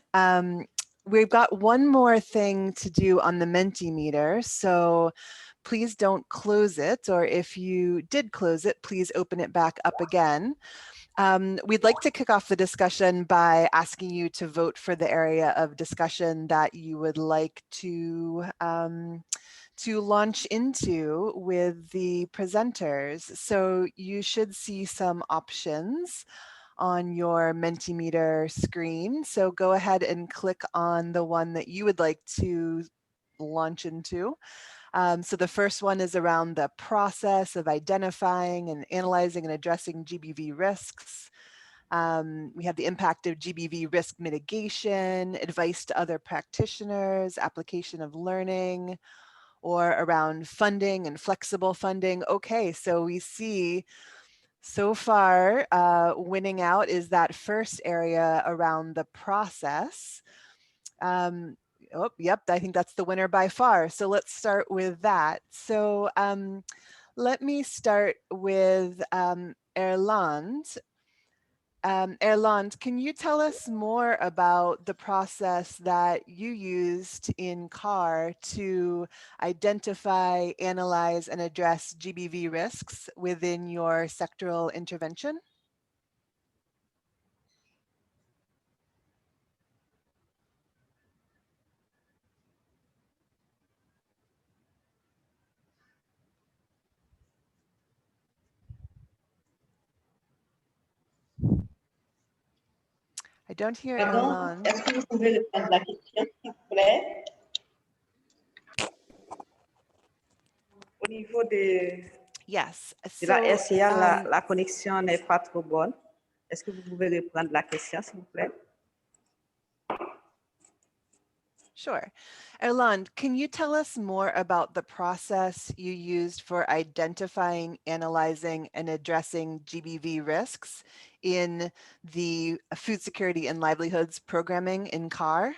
We've got one more thing to do on the Mentimeter, so please don't close it, or if you did close it, please open it back up again. We'd like to kick off the discussion by asking you to vote for the area of discussion that you would like to launch into with the presenters. So you should see some options on your Mentimeter screen. So go ahead and click on the one that you would like to launch into. So the first one is around the process of identifying and analyzing and addressing GBV risks. We have the impact of GBV risk mitigation, advice to other practitioners, application of learning, or around funding and flexible funding. Okay, so we see so far winning out is that first area around the process. Oh, yep, I think that's the winner by far. So let's start with that. So let me start with Erland. Erland, can you tell us more about the process that you used in CAR to identify, analyze, and address GBV risks within your sectoral intervention? I don't hear Erland. Est-ce que vous pouvez répondre la question, s'il vous plaît? Au niveau de Yes. la So, SCA, la connexion n'est pas trop bonne. Est-ce que vous pouvez reprendre la question, s'il vous plaît? Sure. Erland, can you tell us more about the process you used for identifying, analyzing, and addressing GBV risks in the Food Security and Livelihoods programming in CAR?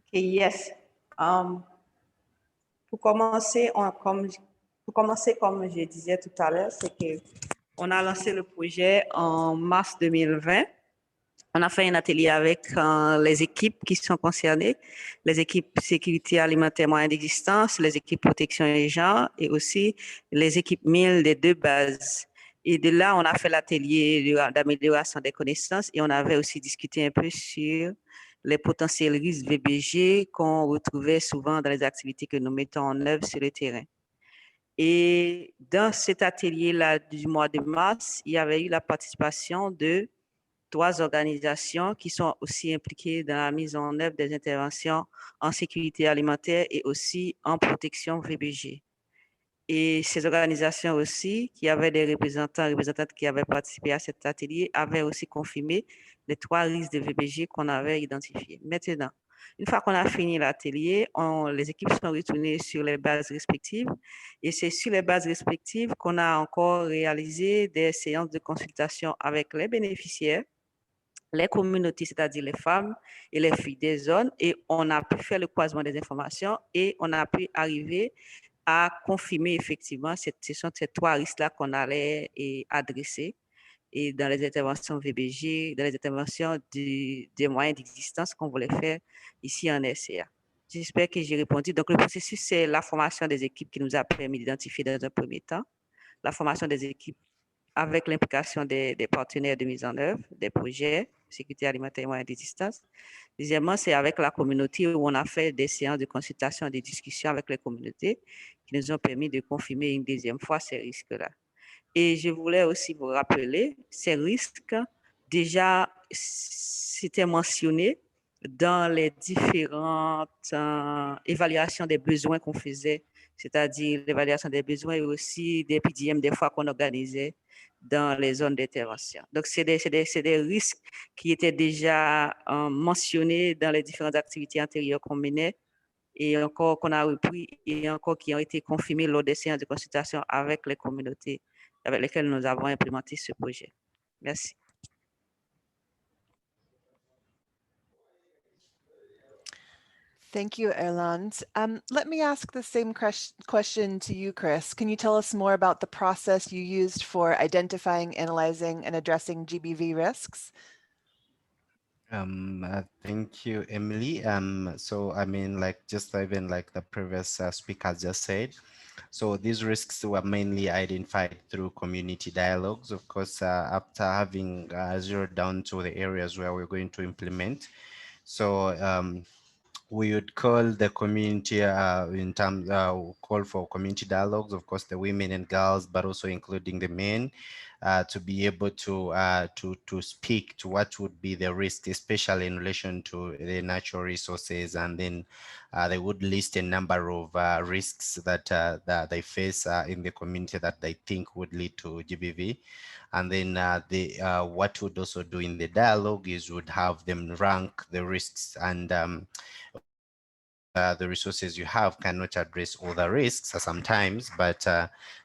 Okay, yes. Pour commencer, comme je disais tout à l'heure, c'est qu'on a lancé le projet en mars 2020. On a fait un atelier avec les équipes qui sont concernées, les équipes sécurité alimentaire moyens d'existence, les équipes protection des gens et aussi les équipes MIL des deux bases. Et de là, on a fait l'atelier d'amélioration des connaissances et on avait aussi discuté un peu sur les potentiels risques VBG qu'on retrouvait souvent dans les activités que nous mettons en œuvre sur le terrain. Et dans cet atelier-là du mois de mars, il y avait eu la participation de 3 organisations qui sont aussi impliquées dans la mise en œuvre des interventions en sécurité alimentaire et aussi en protection VBG. Et ces organisations aussi, qui avaient des représentants et représentantes qui avaient participé à cet atelier, avaient aussi confirmé les 3 risques de VBG qu'on avait identifiés. Maintenant, une fois qu'on a fini l'atelier, les équipes sont retournées sur les bases respectives et c'est sur les bases respectives qu'on a encore réalisé des séances de consultation avec les bénéficiaires, les communautés, c'est-à-dire les femmes et les filles des zones, et on a pu faire le croisement des informations et on a pu arriver à confirmer effectivement ce sont ces 3 risques-là qu'on allait adresser et dans les interventions VBG, dans les interventions des moyens d'existence qu'on voulait faire ici en SCA. J'espère que j'ai répondu. Donc, le processus, c'est la formation des équipes qui nous a permis d'identifier dans un premier temps, la formation des équipes avec l'implication des partenaires de mise en œuvre des projets sécurité alimentaire et moyens de distance. Deuxièmement, c'est avec la communauté où on a fait des séances de consultation et de discussion avec les communautés qui nous ont permis de confirmer une deuxième fois ces risques-là. Et je voulais aussi vous rappeler, ces risques, déjà, c'était mentionné dans les différentes évaluations des besoins qu'on faisait, c'est-à-dire l'évaluation des besoins et aussi des PDM des fois qu'on organisait dans les zones d'intervention. Donc, c'est des risques qui étaient déjà mentionnés dans les différentes activités antérieures qu'on menait et encore qu'on a repris et encore qui ont été confirmés lors des séances de consultation avec les communautés avec lesquelles nous avons implémenté ce projet. Merci. Thank you, Erland. Let me ask the same question to you, Chris. Can you tell us more about the process you used for identifying, analyzing, and addressing GBV risks? Thank you, Emily. So I mean, like just even like the previous speaker just said, so these risks were mainly identified through community dialogues. Of course, after having zeroed down to the areas where we're going to implement. So we would call the community in terms call for community dialogues, of course, the women and girls, but also including the men, to be able to speak to what would be the risk, especially in relation to the natural resources, and then they would list a number of risks that that they face in the community that they think would lead to GBV. And then what would also do in the dialogue is would have them rank the risks, and the resources you have cannot address all the risks sometimes, but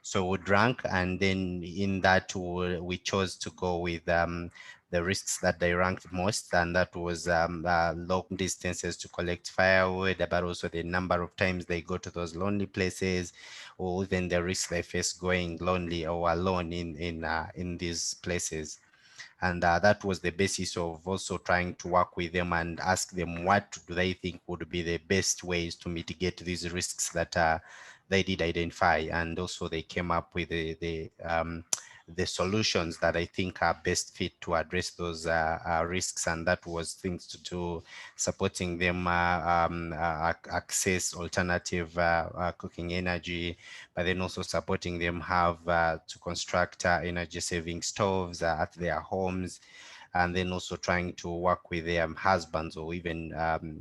so would rank, and then in that we chose to go with the risks that they ranked most, and that was long distances to collect firewood, but also the number of times they go to those lonely places, or even the risk they face going lonely or alone in these places. And that was the basis of also trying to work with them and ask them what do they think would be the best ways to mitigate these risks that they did identify. And also they came up with the solutions that I think are best fit to address those risks. And that was things to do, supporting them access alternative cooking energy, but then also supporting them have to construct energy saving stoves at their homes, and then also trying to work with their husbands or even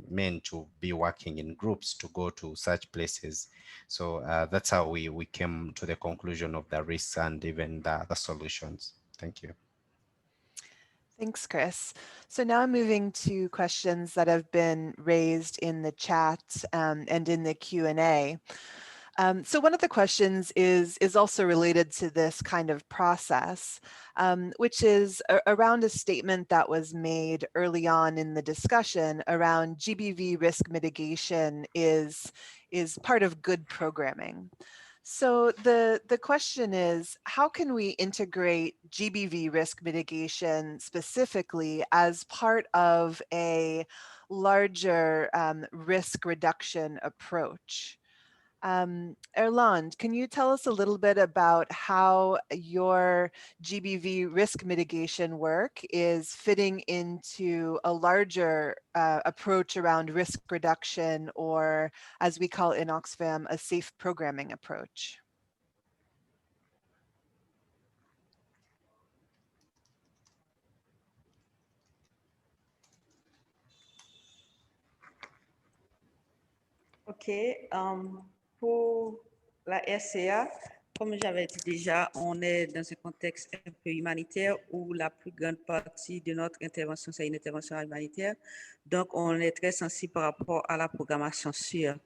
men to be working in groups to go to such places. So that's how we came to the conclusion of the risks and even the solutions. Thank you. Thanks, Chris. So now I'm moving to questions that have been raised in the chat and in the Q&A. So one of the questions is also related to this kind of process, which is around a statement that was made early on in the discussion around GBV risk mitigation is part of good programming. So the question is, how can we integrate GBV risk mitigation specifically as part of a larger risk reduction approach? Erland, can you tell us a little bit about how your GBV risk mitigation work is fitting into a larger approach around risk reduction, or as we call in Oxfam, a safe programming approach? OK. Pour la RCA, comme j'avais dit déjà, on est dans un contexte un peu humanitaire où la plus grande partie de notre intervention, c'est une intervention humanitaire. Donc, on est très sensible par rapport à la programmation sûre.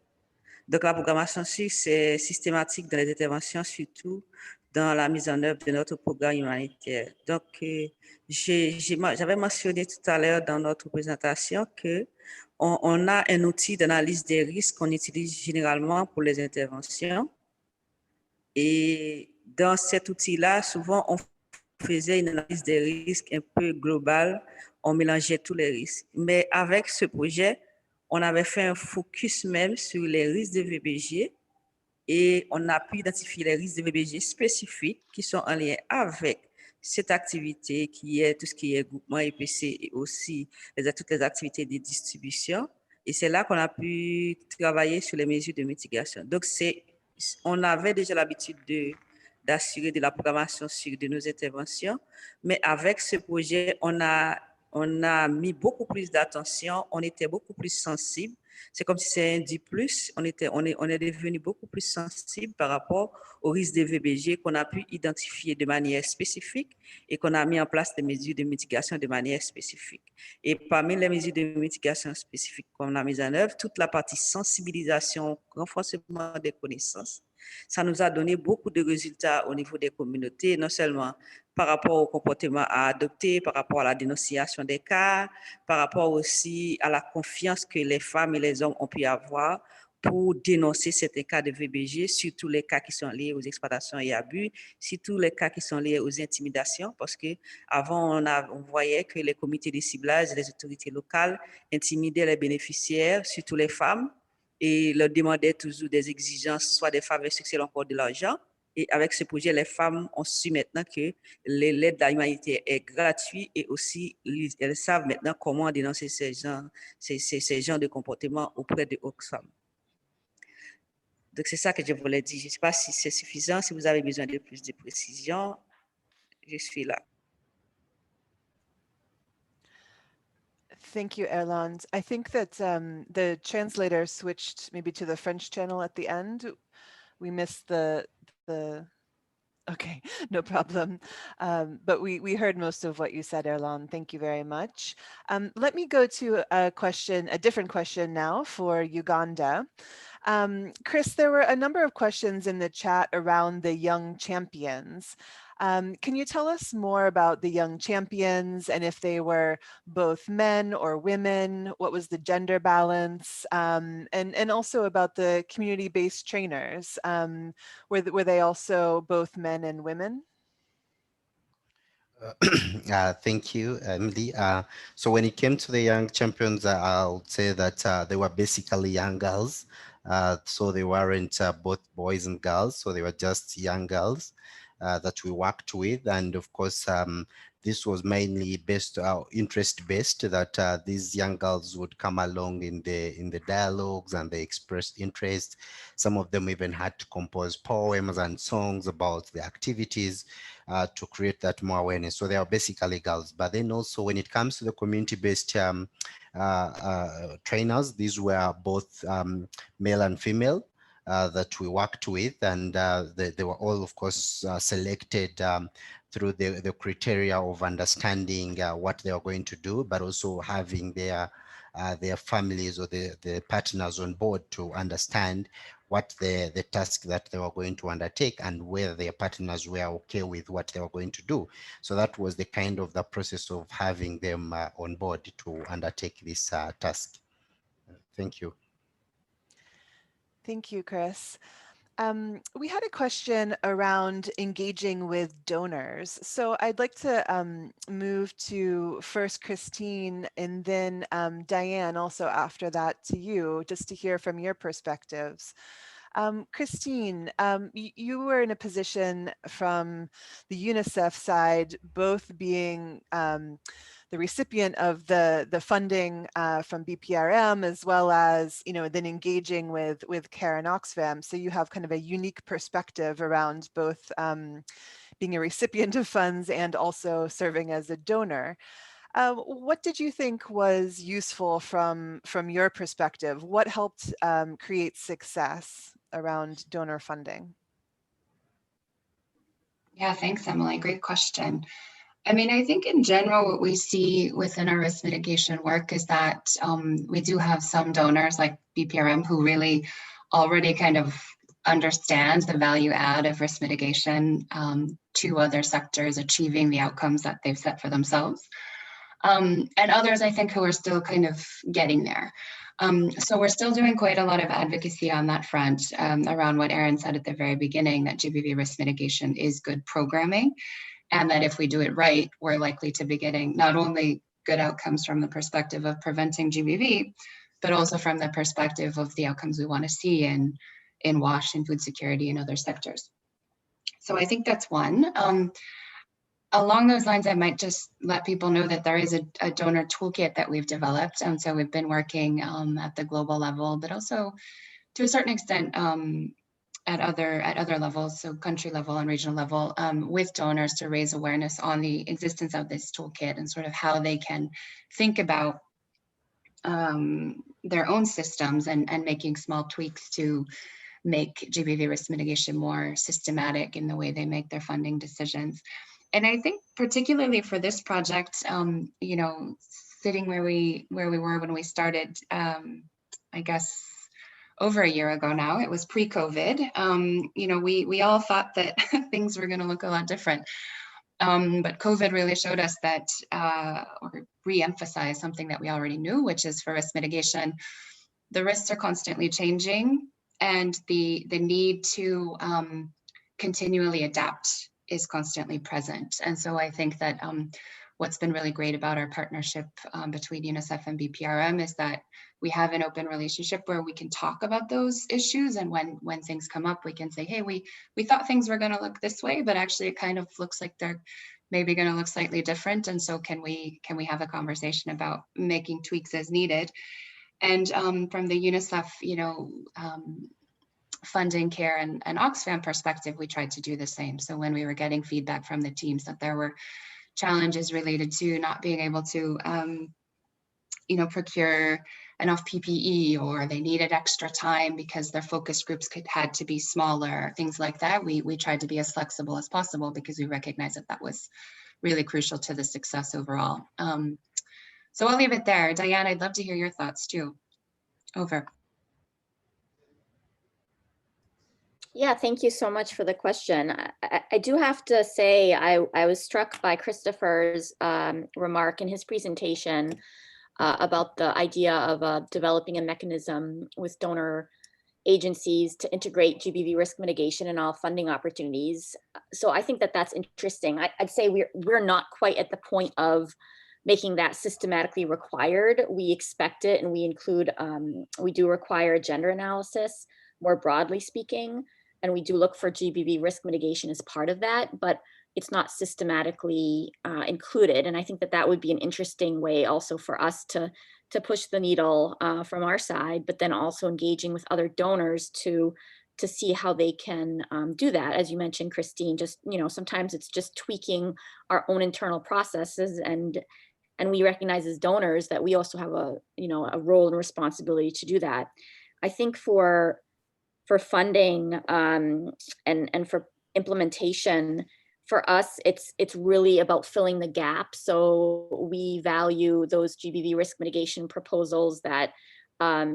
Donc, la programmation sûre, c'est systématique dans les interventions, surtout dans la mise en œuvre de notre programme humanitaire. Donc, j'avais mentionné tout à l'heure dans notre présentation que on a un outil d'analyse des risques qu'on utilise généralement pour les interventions. Et dans cet outil-là, souvent, on faisait une analyse des risques un peu globale, on mélangeait tous les risques. Mais avec ce projet, on avait fait un focus même sur les risques de VBG et on a pu identifier les risques de VBG spécifiques qui sont en lien avec cette activité qui est tout ce qui est groupement EPC et aussi toutes les activités de distribution. Et c'est là qu'on a pu travailler sur les mesures de mitigation. Donc, on avait déjà l'habitude d'assurer de la programmation sur de nos interventions, mais avec ce projet, on a mis beaucoup plus d'attention, on était beaucoup plus sensible. C'est comme si c'est un dit plus, on est devenu beaucoup plus sensible par rapport au risque de VBG qu'on a pu identifier de manière spécifique et qu'on a mis en place des mesures de mitigation de manière spécifique. Et parmi les mesures de mitigation spécifiques qu'on a mises en œuvre, toute la partie sensibilisation, renforcement des connaissances, ça nous a donné beaucoup de résultats au niveau des communautés, non seulement par rapport au comportement à adopter, par rapport à la dénonciation des cas, par rapport aussi à la confiance que les femmes et les hommes ont pu avoir pour dénoncer certains cas de VBG, surtout les cas qui sont liés aux exploitations et abus, surtout les cas qui sont liés aux intimidations, parce qu'avant, on voyait que les comités de ciblage, les autorités locales intimidaient les bénéficiaires, surtout les femmes, et leur demandaient toujours des exigences, soit des faveurs sexuelles, encore de l'argent. Et avec ce projet, les femmes ont su maintenant que l'aide à l'humanité est gratuite et aussi elles savent maintenant comment dénoncer ces genres de comportements auprès de Oxfam. Donc, c'est ça que je voulais dire. Je ne sais pas si c'est suffisant. Si vous avez besoin de plus de précision, je suis là. Thank you, Erland. I think that the translator switched maybe to the French channel at the end. We missed the okay, no problem. But we heard most of what you said, Erland. Thank you very much. Let me go to a different question now for Uganda. Chris, there were a number of questions in the chat around the young champions. Can you tell us more about the young champions and if they were both men or women? What was the gender balance? And also about the community-based trainers. Were they also both men and women? Thank you, Emily. So when it came to the young champions, I'll say that they were basically young girls. So they weren't both boys and girls, so they were just young girls that we worked with. And of course, this was mainly based, interest-based, that these young girls would come along in the dialogues and they expressed interest. Some of them even had to compose poems and songs about the activities to create that more awareness. So they are basically girls. But then also when it comes to the community-based trainers, these were both male and female that we worked with, and they were all, of course, selected through the criteria of understanding what they are going to do, but also having their families or the partners on board to understand what the task that they were going to undertake and whether their partners were okay with what they were going to do. So that was the kind of the process of having them on board to undertake this task. Thank you. Thank you, Chris. We had a question around engaging with donors. So I'd like to move to first Christine and then Diane also after that to you, just to hear from your perspectives. Christine, you were in a position from the UNICEF side, both being the recipient of the funding from BPRM, as well as, then engaging with CARE and Oxfam. So you have kind of a unique perspective around both being a recipient of funds and also serving as a donor. What did you think was useful from your perspective? What helped create success around donor funding? Yeah, thanks, Emily. Great question. I mean, I think in general, what we see within our risk mitigation work is that we do have some donors like BPRM who really already kind of understand the value add of risk mitigation to other sectors achieving the outcomes that they've set for themselves. And others, I think, who are still kind of getting there. So we're still doing quite a lot of advocacy on that front around what Erin said at the very beginning, that GBV risk mitigation is good programming, and that if we do it right, we're likely to be getting not only good outcomes from the perspective of preventing GBV, but also from the perspective of the outcomes we want to see in WASH and food security and other sectors. So I think that's one. along those lines, I might just let people know that there is a donor toolkit that we've developed. And so we've been working at the global level, but also to a certain extent at other levels, so country level and regional level, with donors to raise awareness on the existence of this toolkit and sort of how they can think about their own systems and making small tweaks to make GBV risk mitigation more systematic in the way they make their funding decisions. And I think particularly for this project, you know, sitting where we were when we started, I guess over a year ago now, it was pre-COVID. You know, we all thought that things were going to look a lot different. But COVID really showed us that, or re-emphasized something that we already knew, which is for risk mitigation, the risks are constantly changing, and the need to continually adapt is constantly present. And so I think that what's been really great about our partnership between UNICEF and BPRM is that we have an open relationship where we can talk about those issues, and when things come up, we can say, hey, we thought things were going to look this way, but actually it kind of looks like they're maybe going to look slightly different. And so can we have a conversation about making tweaks as needed? And from the UNICEF, you know, funding, care, and Oxfam perspective, we tried to do the same. So when we were getting feedback from the teams that there were challenges related to not being able to, you know, procure enough PPE, or they needed extra time because their focus groups had to be smaller, things like that, we tried to be as flexible as possible because we recognized that that was really crucial to the success overall. So I'll leave it there. Diane, I'd love to hear your thoughts too. Over. Yeah, thank you so much for the question. I do have to say I was struck by Christopher's remark in his presentation about the idea of developing a mechanism with donor agencies to integrate GBV risk mitigation in all funding opportunities. So I think that that's interesting. I'd say we're not quite at the point of making that systematically required. We expect it, and we include, we do require gender analysis, more broadly speaking, and we do look for GBV risk mitigation as part of that, but it's not systematically included. And I think that that would be an interesting way also for us to push the needle from our side, but then also engaging with other donors to see how they can do that. As you mentioned, Christine, just, you know, sometimes it's just tweaking our own internal processes, and we recognize as donors that we also have a, you know, a role and responsibility to do that. I think for funding and for implementation, for us, it's really about filling the gap. So we value those GBV risk mitigation proposals that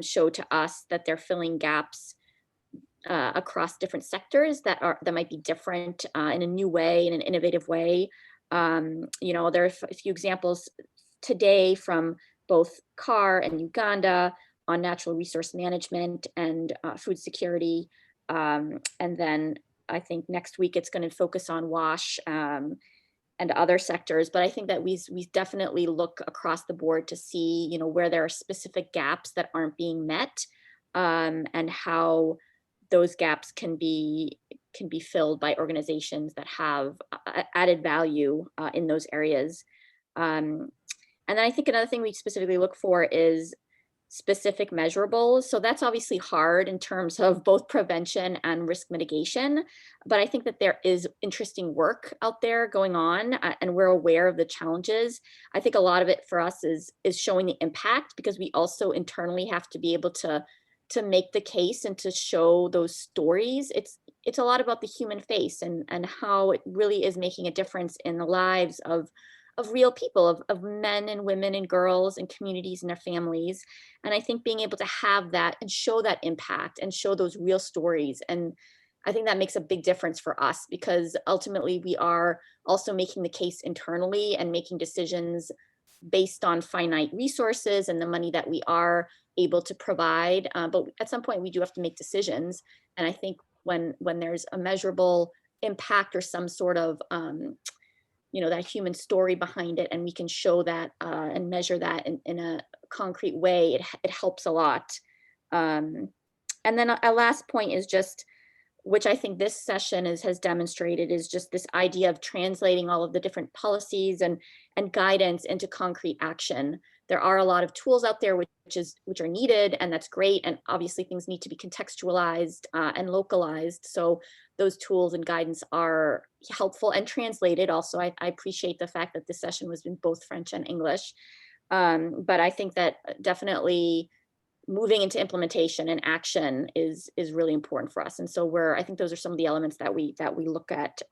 show to us that they're filling gaps across different sectors that might be different in a new way, in an innovative way. You know, there are a few examples today from both CAR and Uganda on natural resource management and food security. And then I think next week it's going to focus on WASH and other sectors. But I think that we definitely look across the board to see, you know, where there are specific gaps that aren't being met, and how those gaps can be filled by organizations that have added value in those areas. And then I think another thing we specifically look for is specific measurables. So that's obviously hard in terms of both prevention and risk mitigation, but I think that there is interesting work out there going on, and we're aware of the challenges. I think a lot of it for us is showing the impact, because we also internally have to be able to make the case and to show those stories. It's a lot about the human face and how it really is making a difference in the lives of real people, of men and women and girls and communities and their families. And I think being able to have that and show that impact and show those real stories, and I think that makes a big difference for us, because ultimately we are also making the case internally and making decisions based on finite resources and the money that we are able to provide. But at some point we do have to make decisions. And I think when there's a measurable impact or some sort of you know, that human story behind it, and we can show that and measure that in a concrete way, it helps a lot. And then a last point is just which I think this session has demonstrated, is just this idea of translating all of the different policies and guidance into concrete action. There are a lot of tools out there which are needed, and that's great. And obviously things need to be contextualized and localized. So those tools and guidance are helpful and translated. Also, I appreciate the fact that this session was in both French and English. But I think that definitely moving into implementation and action is really important for us. And so I think those are some of the elements that we look at.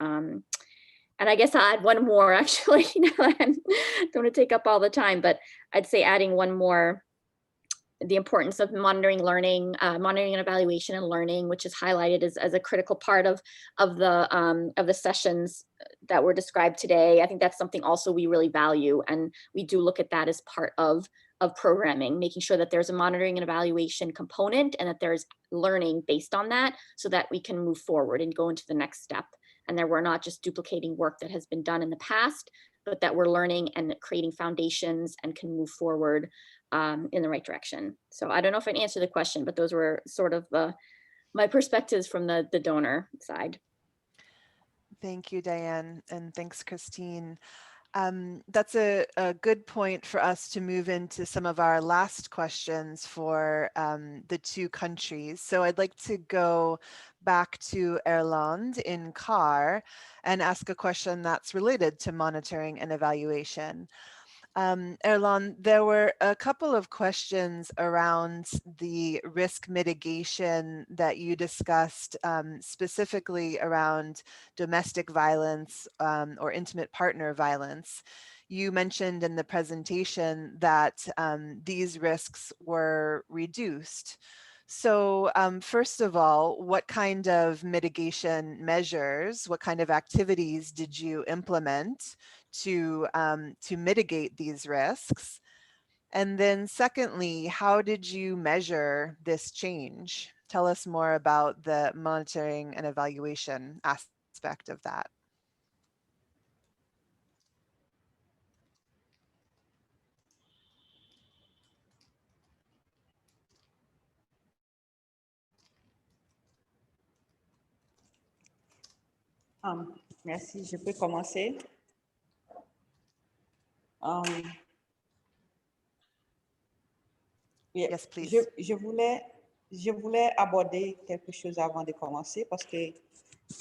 And I guess I'll add one more, actually. I don't want to take up all the time, but I'd say adding one more, the importance of monitoring and evaluation and learning, which is highlighted as a critical part of the sessions that were described today. I think that's something also we really value, and we do look at that as part of programming, making sure that there's a monitoring and evaluation component and that there's learning based on that, so that we can move forward and go into the next step, and that we're not just duplicating work that has been done in the past, but that we're learning and creating foundations and can move forward in the right direction. So I don't know if I answered the question, but those were sort of my perspectives from the donor side. Thank you, Diane, and thanks, Christine. That's a good point for us to move into some of our last questions for the two countries. So I'd like to go back to Erland in CAR and ask a question that's related to monitoring and evaluation. Erland, there were a couple of questions around the risk mitigation that you discussed, specifically around domestic violence or intimate partner violence. You mentioned in the presentation that these risks were reduced. So first of all, what kind of mitigation measures, what kind of activities did you implement to mitigate these risks? And then secondly, how did you measure this change? Tell us more about the monitoring and evaluation aspect of that. Merci, je peux commencer. Yes, please. Je voulais aborder quelque chose avant de commencer parce que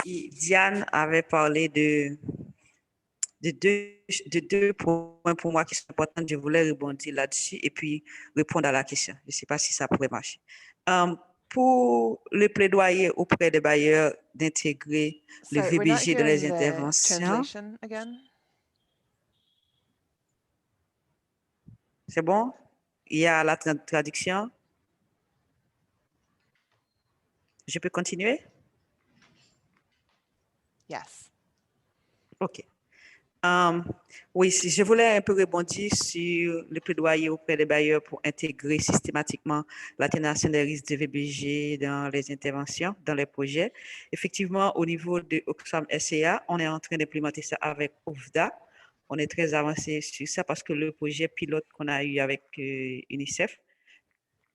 Diane avait parlé de deux points pour moi qui sont importants. Je voulais rebondir là-dessus et puis répondre à la question. Je ne sais pas si ça pourrait marcher. Pour le plaidoyer auprès des bailleurs d'intégrer le VBG dans les interventions. C'est bon? Il y a la traduction. Je peux continuer? Yes. OK. Oui, je voulais un peu rebondir sur le plaidoyer auprès des bailleurs pour intégrer systématiquement l'atténuation des risques de VBG dans les interventions, dans les projets. Effectivement, au niveau de Oxfam SCA, on est en train d'implémenter ça avec OFDA. On est très avancé sur ça parce que le projet pilote qu'on a eu avec UNICEF,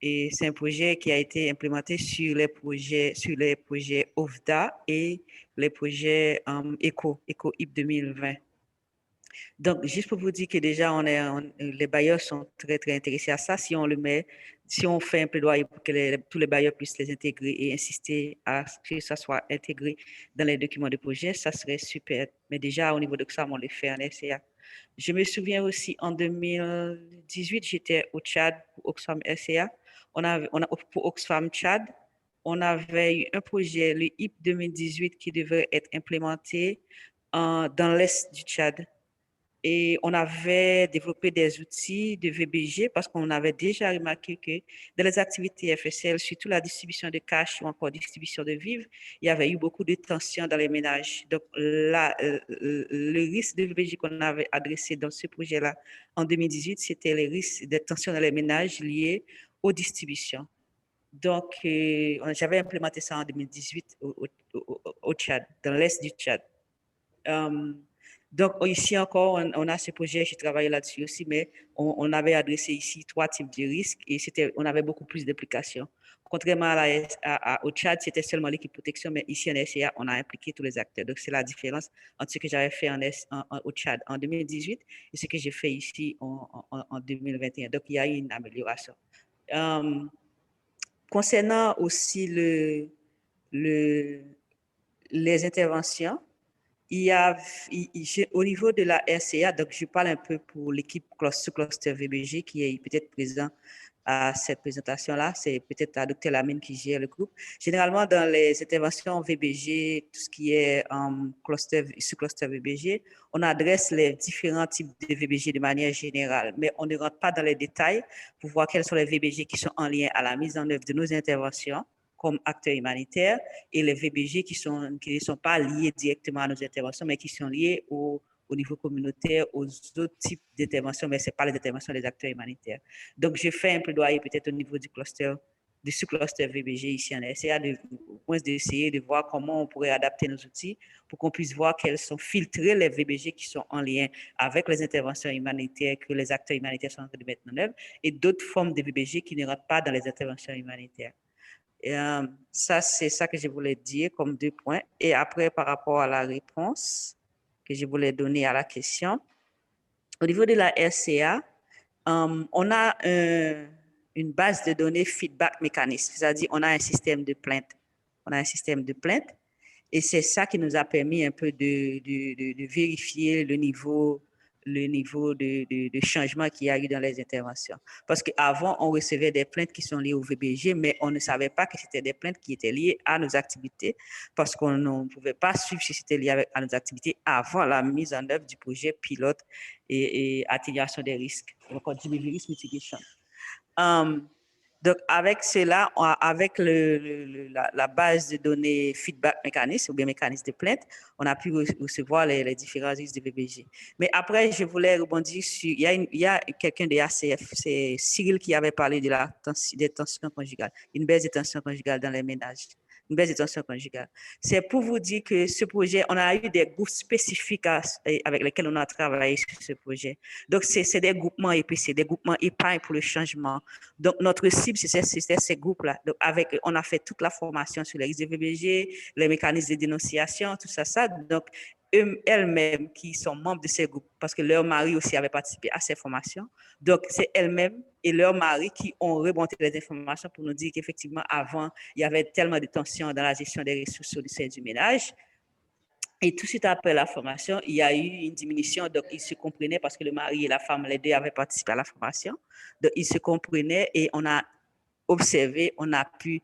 et c'est un projet qui a été implémenté sur les projets OFDA et les projets ECO-IP 2020. Donc, juste pour vous dire que déjà, les bailleurs sont très, très intéressés à ça. Si on fait un plaidoyer pour que tous les bailleurs puissent les intégrer et insister à ce que ça soit intégré dans les documents de projet, ça serait super. Mais déjà, au niveau de ça, on le fait en SCA. Je me souviens aussi, en 2018, j'étais au Tchad pour Oxfam SCA. Pour Oxfam Tchad, on avait eu un projet, le IP 2018, qui devait être implémenté dans l'Est du Tchad. Et on avait développé des outils de VBG parce qu'on avait déjà remarqué que dans les activités FSL, surtout la distribution de cash ou encore distribution de vivres, il y avait eu beaucoup de tensions dans les ménages. Donc là, le risque de VBG qu'on avait adressé dans ce projet-là en 2018, c'était les risques de tensions dans les ménages liés aux distributions. Donc, j'avais implémenté ça en 2018 au Tchad, dans l'Est du Tchad. Donc, ici encore, on a ce projet, j'ai travaillé là-dessus aussi, mais on avait adressé ici 3 types de risques et on avait beaucoup plus d'implications. Contrairement au Tchad, c'était seulement l'équipe protection, mais ici en SCA, on a impliqué tous les acteurs. Donc, c'est la différence entre ce que j'avais fait au Tchad en 2018 et ce que j'ai fait ici en 2021. Donc, il y a eu une amélioration. Concernant aussi les interventions, au niveau de la RCA, donc je parle un peu pour l'équipe sous-cluster VBG qui est peut-être présent à cette présentation-là. C'est peut-être à Dr. Lamine qui gère le groupe. Généralement, dans les interventions VBG, tout ce qui est sous-cluster VBG, on adresse les différents types de VBG de manière générale, mais on ne rentre pas dans les détails pour voir quels sont les VBG qui sont en lien à la mise en œuvre de nos interventions comme acteurs humanitaires et les VBG qui ne sont pas liés directement à nos interventions, mais qui sont liés au niveau communautaire, aux autres types d'interventions, mais ce n'est pas les interventions des acteurs humanitaires. Donc, je fais un plaidoyer peut-être au niveau du sous-cluster VBG ici en SCA, au point d'essayer de voir comment on pourrait adapter nos outils pour qu'on puisse voir quels sont filtrés les VBG qui sont en lien avec les interventions humanitaires que les acteurs humanitaires sont en train de mettre en œuvre et d'autres formes de VBG qui ne rentrent pas dans les interventions humanitaires. Et, ça, c'est ça que je voulais dire comme 2 points. Et après, par rapport à la réponse que je voulais donner à la question, au niveau de la RCA, on a une base de données feedback mécanisme, c'est-à-dire on a un système de plainte. On a un système de plainte et c'est ça qui nous a permis un peu de vérifier le niveau de changement qu'il y a eu dans les interventions. Parce qu'avant, on recevait des plaintes qui sont liées au VBG, mais on ne savait pas que c'était des plaintes qui étaient liées à nos activités, parce qu'on ne pouvait pas suivre si c'était lié à nos activités avant la mise en œuvre du projet pilote et atténuation des risques, donc GBV risk mitigation. Donc, avec cela, avec la base de données feedback mécanisme ou bien mécanisme de plainte, on a pu recevoir les différents risques de VBG. Mais après, je voulais rebondir sur, il y a quelqu'un de ACF, c'est Cyril qui avait parlé des tensions conjugales, une baisse des tensions conjugales dans les ménages. Une baisse des tensions conjugales. C'est pour vous dire que ce projet, on a eu des groupes spécifiques avec lesquels on a travaillé sur ce projet. Donc, c'est des groupements EPC, des groupements épargne pour le changement. Donc, notre cible, c'était ces groupes-là. Donc, on a fait toute la formation sur les risques de VBG, les mécanismes de dénonciation, tout ça. Donc, elles-mêmes qui sont membres de ces groupes, parce que leur mari aussi avait participé à ces formations. Donc, c'est elles-mêmes et leur mari qui ont remonté les informations pour nous dire qu'effectivement, avant, il y avait tellement de tensions dans la gestion des ressources au sein du ménage. Et tout de suite après la formation, il y a eu une diminution. Donc, ils se comprenaient parce que le mari et la femme, les deux avaient participé à la formation. Donc, ils se comprenaient et on a observé, on a pu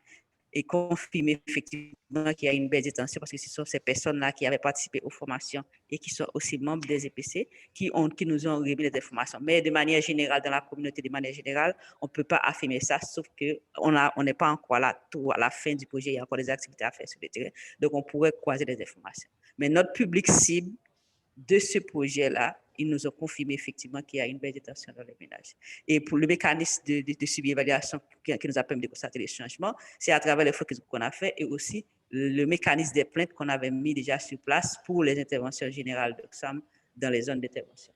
confirmer effectivement qu'il y a une baisse de tension parce que ce sont ces personnes-là qui avaient participé aux formations et qui sont aussi membres des EPC qui nous ont remis les informations. Mais de manière générale, dans la communauté, de manière générale, on ne peut pas affirmer ça, sauf qu'on n'est pas encore là, tout à la fin du projet, il y a encore des activités à faire sur le terrain. Donc, on pourrait croiser les informations. Mais notre public cible de ce projet-là, ils nous ont confirmé effectivement qu'il y a une baisse de tension dans les ménages. Et pour le mécanisme de subi-évaluation qui nous a permis de constater les changements, c'est à travers les focus qu'on a fait et aussi le mécanisme des plaintes qu'on avait mis déjà sur place pour les interventions générales d'Oxfam dans les zones d'intervention.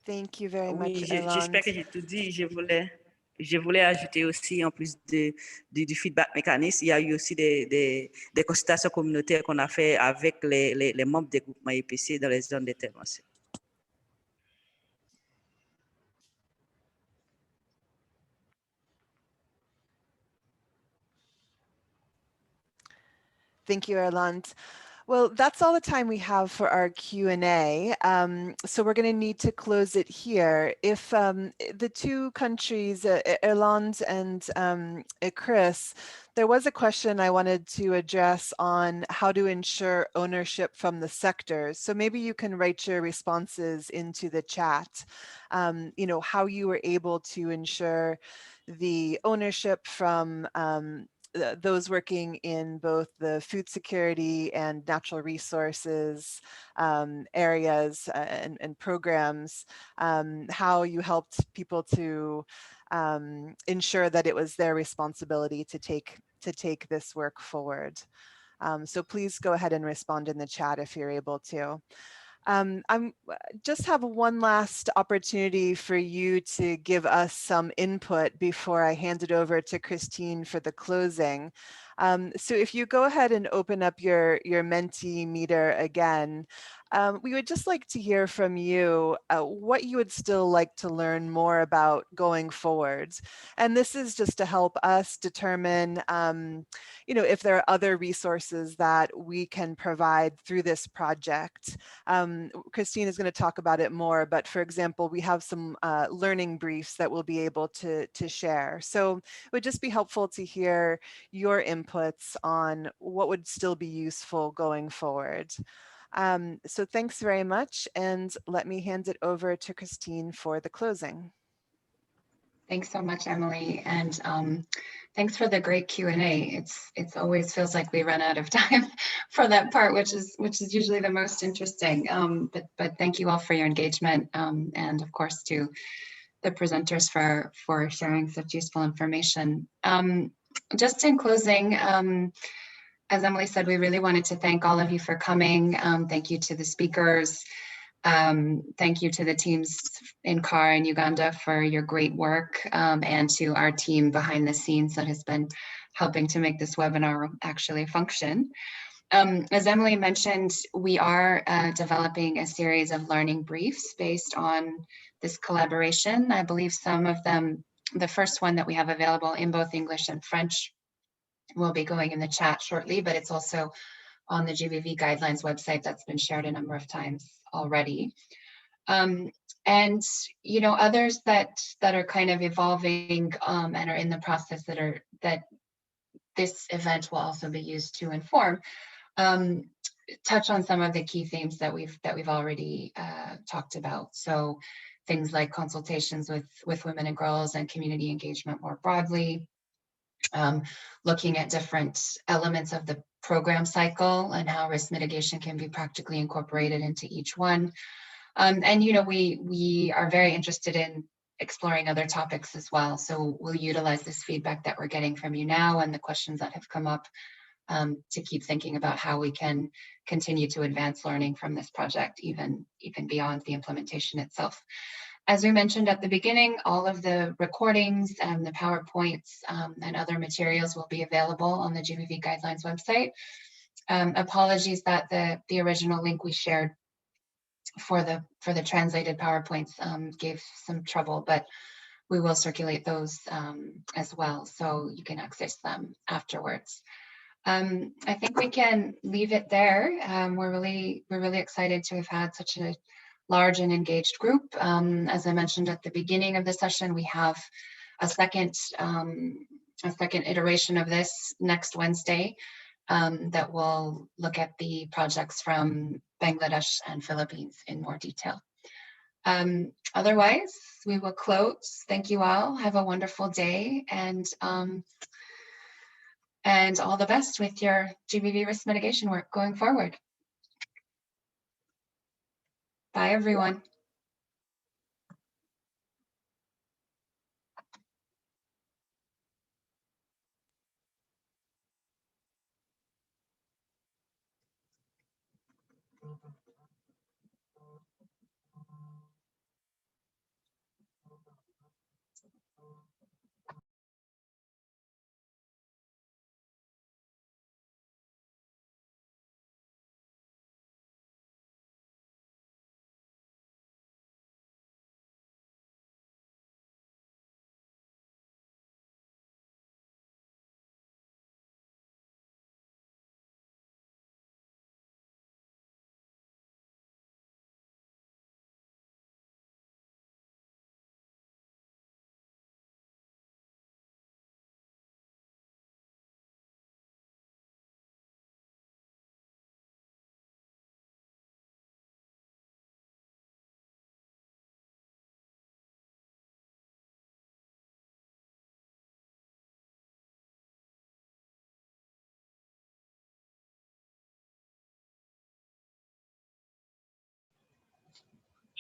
Thank you very Oui, much, j'espère que j'ai tout dit. Je voulais ajouter aussi, en plus du feedback mécanisme, il y a eu aussi des consultations communautaires qu'on a fait avec les membres des groupements EPC dans les zones d'intervention. Thank you, Erland. Well, that's all the time we have for our Q&A. So we're going to need to close it here. If the 2 countries, Erland and Chris, there was a question I wanted to address on how to ensure ownership from the sectors. So maybe you can write your responses into the chat, you know, how you were able to ensure the ownership from those working in both the food security and natural resources areas and programs, how you helped people to ensure that it was their responsibility to take this work forward. So please go ahead and respond in the chat if you're able to. I'm just have one last opportunity for you to give us some input before I hand it over to Christine for the closing. So if you go ahead and open up your Mentimeter again, we would just like to hear from you what you would still like to learn more about going forwards. And this is just to help us determine if there are other resources that we can provide through this project. Christine is going to talk about it more, but for example, we have some learning briefs that we'll be able to share. So it would just be helpful to hear your inputs on what would still be useful going forward. So thanks very much, and let me hand it over to Christine for the closing. Thanks so much, Emily, and thanks for the great Q&A. It's always feels like we run out of time for that part, which is usually the most interesting. But thank you all for your engagement, and of course to the presenters for sharing such useful information. Just in closing, as Emily said, we really wanted to thank all of you for coming. Thank you to the speakers. Thank you to the teams in CAR and Uganda for your great work, and to our team behind the scenes that has been helping to make this webinar actually function. As Emily mentioned, we are developing a series of learning briefs based on this collaboration. I believe some of them, the first one that we have available in both English and French, will be going in the chat shortly, but it's also on the GBV guidelines website that's been shared a number of times already. And others that are kind of evolving and are in the process that this event will also be used to inform, touch on some of the key themes that we've already talked about. So things like consultations with women and girls and community engagement more broadly, looking at different elements of the program cycle and how risk mitigation can be practically incorporated into each one. And we are very interested in exploring other topics as well. So we'll utilize this feedback that we're getting from you now and the questions that have come up to keep thinking about how we can continue to advance learning from this project, even beyond the implementation itself. As we mentioned at the beginning, all of the recordings and the PowerPoints and other materials will be available on the GBV guidelines website. Apologies that the original link we shared for the translated PowerPoints gave some trouble, but we will circulate those as well, so you can access them afterwards. I think we can leave it there. We're really excited to have had such a large and engaged group. As I mentioned at the beginning of the session, we have a second iteration of this next Wednesday that will look at the projects from Bangladesh and Philippines in more detail. Otherwise, we will close. Thank you all. Have a wonderful day, and all the best with your GBV risk mitigation work going forward. Bye, everyone.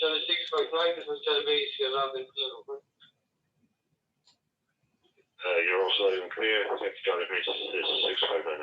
Johnny 659, this is Johnny B. You're also not even clear. Thanks, Johnny B. This is 659.